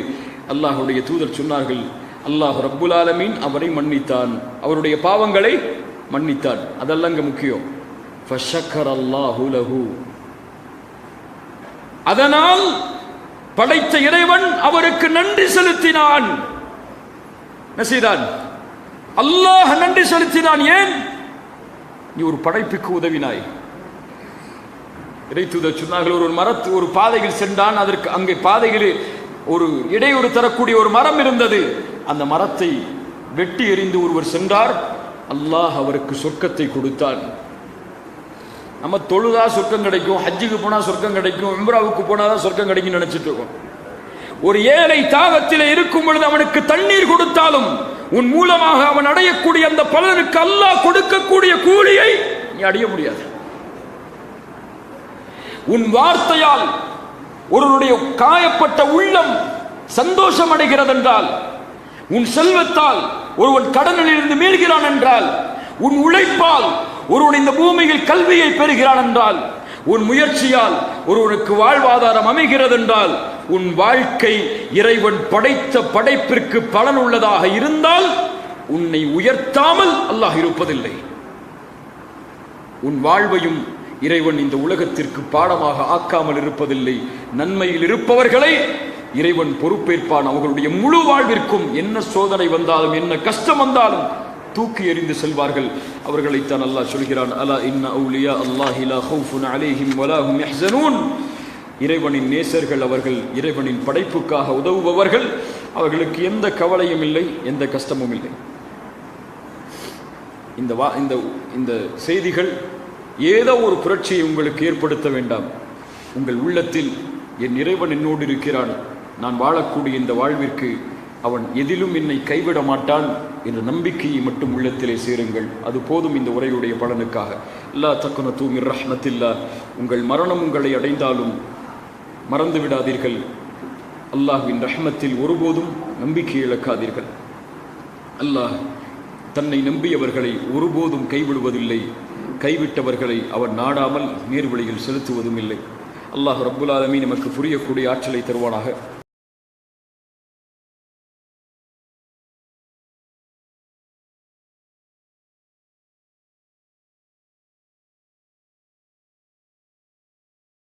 [SPEAKER 1] அல்லாஹ்வுடைய தூதர் சொன்னார்கள், அல்லாஹ் ரப்புல் ஆலமீன் அவரை மன்னித்தான், அவருடைய பாவங்களை மன்னித்தான். அதெல்லாம் முக்கியம். ஃபஷக்கரல்லாஹு லஹு, அதனால் படைத்த இறைவன் அவருக்கு நன்றி செலுத்தினான். நசீதான் அல்லாஹ் நன்றி செலுத்தினான். ஏன்? நீ ஒரு படைப்புக்கு உதவினாய். இறைத்தூதர் சொன்னார்கள், ஒரு பாதையில் சென்றான், அதற்கு அங்கே பாதையில் ஒரு இடையூறு தரக்கூடிய ஒரு மரம் இருந்தது. அந்த மரத்தை வெட்டி எறிந்து ஒருவர் சென்றார், அல்லாஹ் அவருக்கு சொர்க்கத்தை கொடுத்தான். நம்ம தொழுதா சொர்க்கம் கிடைக்கும், ஹஜ்ஜுக்கு போனா சொர்க்கம் கிடைக்கும், உம்ராவுக்கு போனாதான் சொர்க்கம் கிடைக்கும் நினைச்சிட்டு இருக்கோம். ஒரு ஏழை தாகத்தில் இருக்கும் பொழுது அவனுக்கு தண்ணீர் கொடுத்தாலும் உன் மூலமாக அவன் அடையக்கூடிய அந்த பலனுக்கு அல்லாஹ் கொடுக்கக்கூடிய கூலியை நீ அடைய முடியாது. உன் வார்த்தையால் ஒருவருடைய காயப்பட்ட உள்ளம் சந்தோஷம் அடைகிறது என்றால், உன் செல்வத்தால் ஒருவன் கடனில் இருந்து மீள்கிறான் என்றால், உன் உழைப்பால் ஒருவன் இந்த பூமியில் கல்வியை பெறுகிறான் என்றால், உன் முயற்சியால் ஒருவனுக்கு வாழ்வாதாரம் அமைகிறது என்றால், உன் வாழ்க்கை இறைவன் படைத்த படைப்பிற்கு பலன் உள்ளதாக இருந்தால் உன்னை உயர்த்தாமல் அல்லாஹ் இருப்பதில்லை. உன் வாழ்வையும் இறைவன் இந்த உலகத்திற்கு பாடமாக ஆக்காமல் இருப்பதில்லை. நன்மையில் இருப்பவர்களை இறைவன் பொறுப்பேற்பான். அவர்களுடைய முழு வாழ்விற்கும் என்ன சோதனை வந்தாலும் என்ன கஷ்டம் வந்தாலும் தூக்கி எறிந்து செல்வார்கள். அவர்களைத்தான் அல்லாஹ் சொல்கிறான், அலா இன்ன அவுலியா அல்லாஹி லா ஹவுஃபுன் அலைஹிம் வலா ஹும் யஹ்ஸனூன். இறைவனின் நேசர்கள் அவர்கள், இறைவனின் படைப்புக்காக உதவுபவர்கள், அவர்களுக்கு எந்த கவலையும் இல்லை, எந்த கஷ்டமும் இல்லை. இந்த செய்திகள் ஏதோ ஒரு புரட்சியை உங்களுக்கு ஏற்படுத்த வேண்டாம். உங்கள் உள்ளத்தில் என் இறைவன் என்னோடு இருக்கிறான், நான் வாழக்கூடிய இந்த வாழ்விற்கு அவன் எதிலும் என்னை கைவிட மாட்டான் என்ற நம்பிக்கையை மட்டும் உள்ளத்திலே சேருங்கள். அது போதும் இந்த உரையுடைய பலனுக்காக. லா தக்னது மிர் ரஹ்மத்தில்லாஹ். உங்கள் மரணம் உங்களை அடைந்தாலும் மறந்து விடாதீர்கள், அல்லாஹ்வின் ரஹ்மத்தில் ஒருபோதும் நம்பிக்கை இழக்காதீர்கள். அல்லாஹ் தன்னை நம்பியவர்களை ஒருபோதும் கைவிடுவதில்லை, கைவிட்டவர்களை அவர் நாடாமல் நேர்வழியில் செலுத்துவதும் இல்லை. அல்லாஹ் ரப்புல் ஆலமீன் நமக்கு புரியக்கூடிய ஆற்றலை தருவானாக.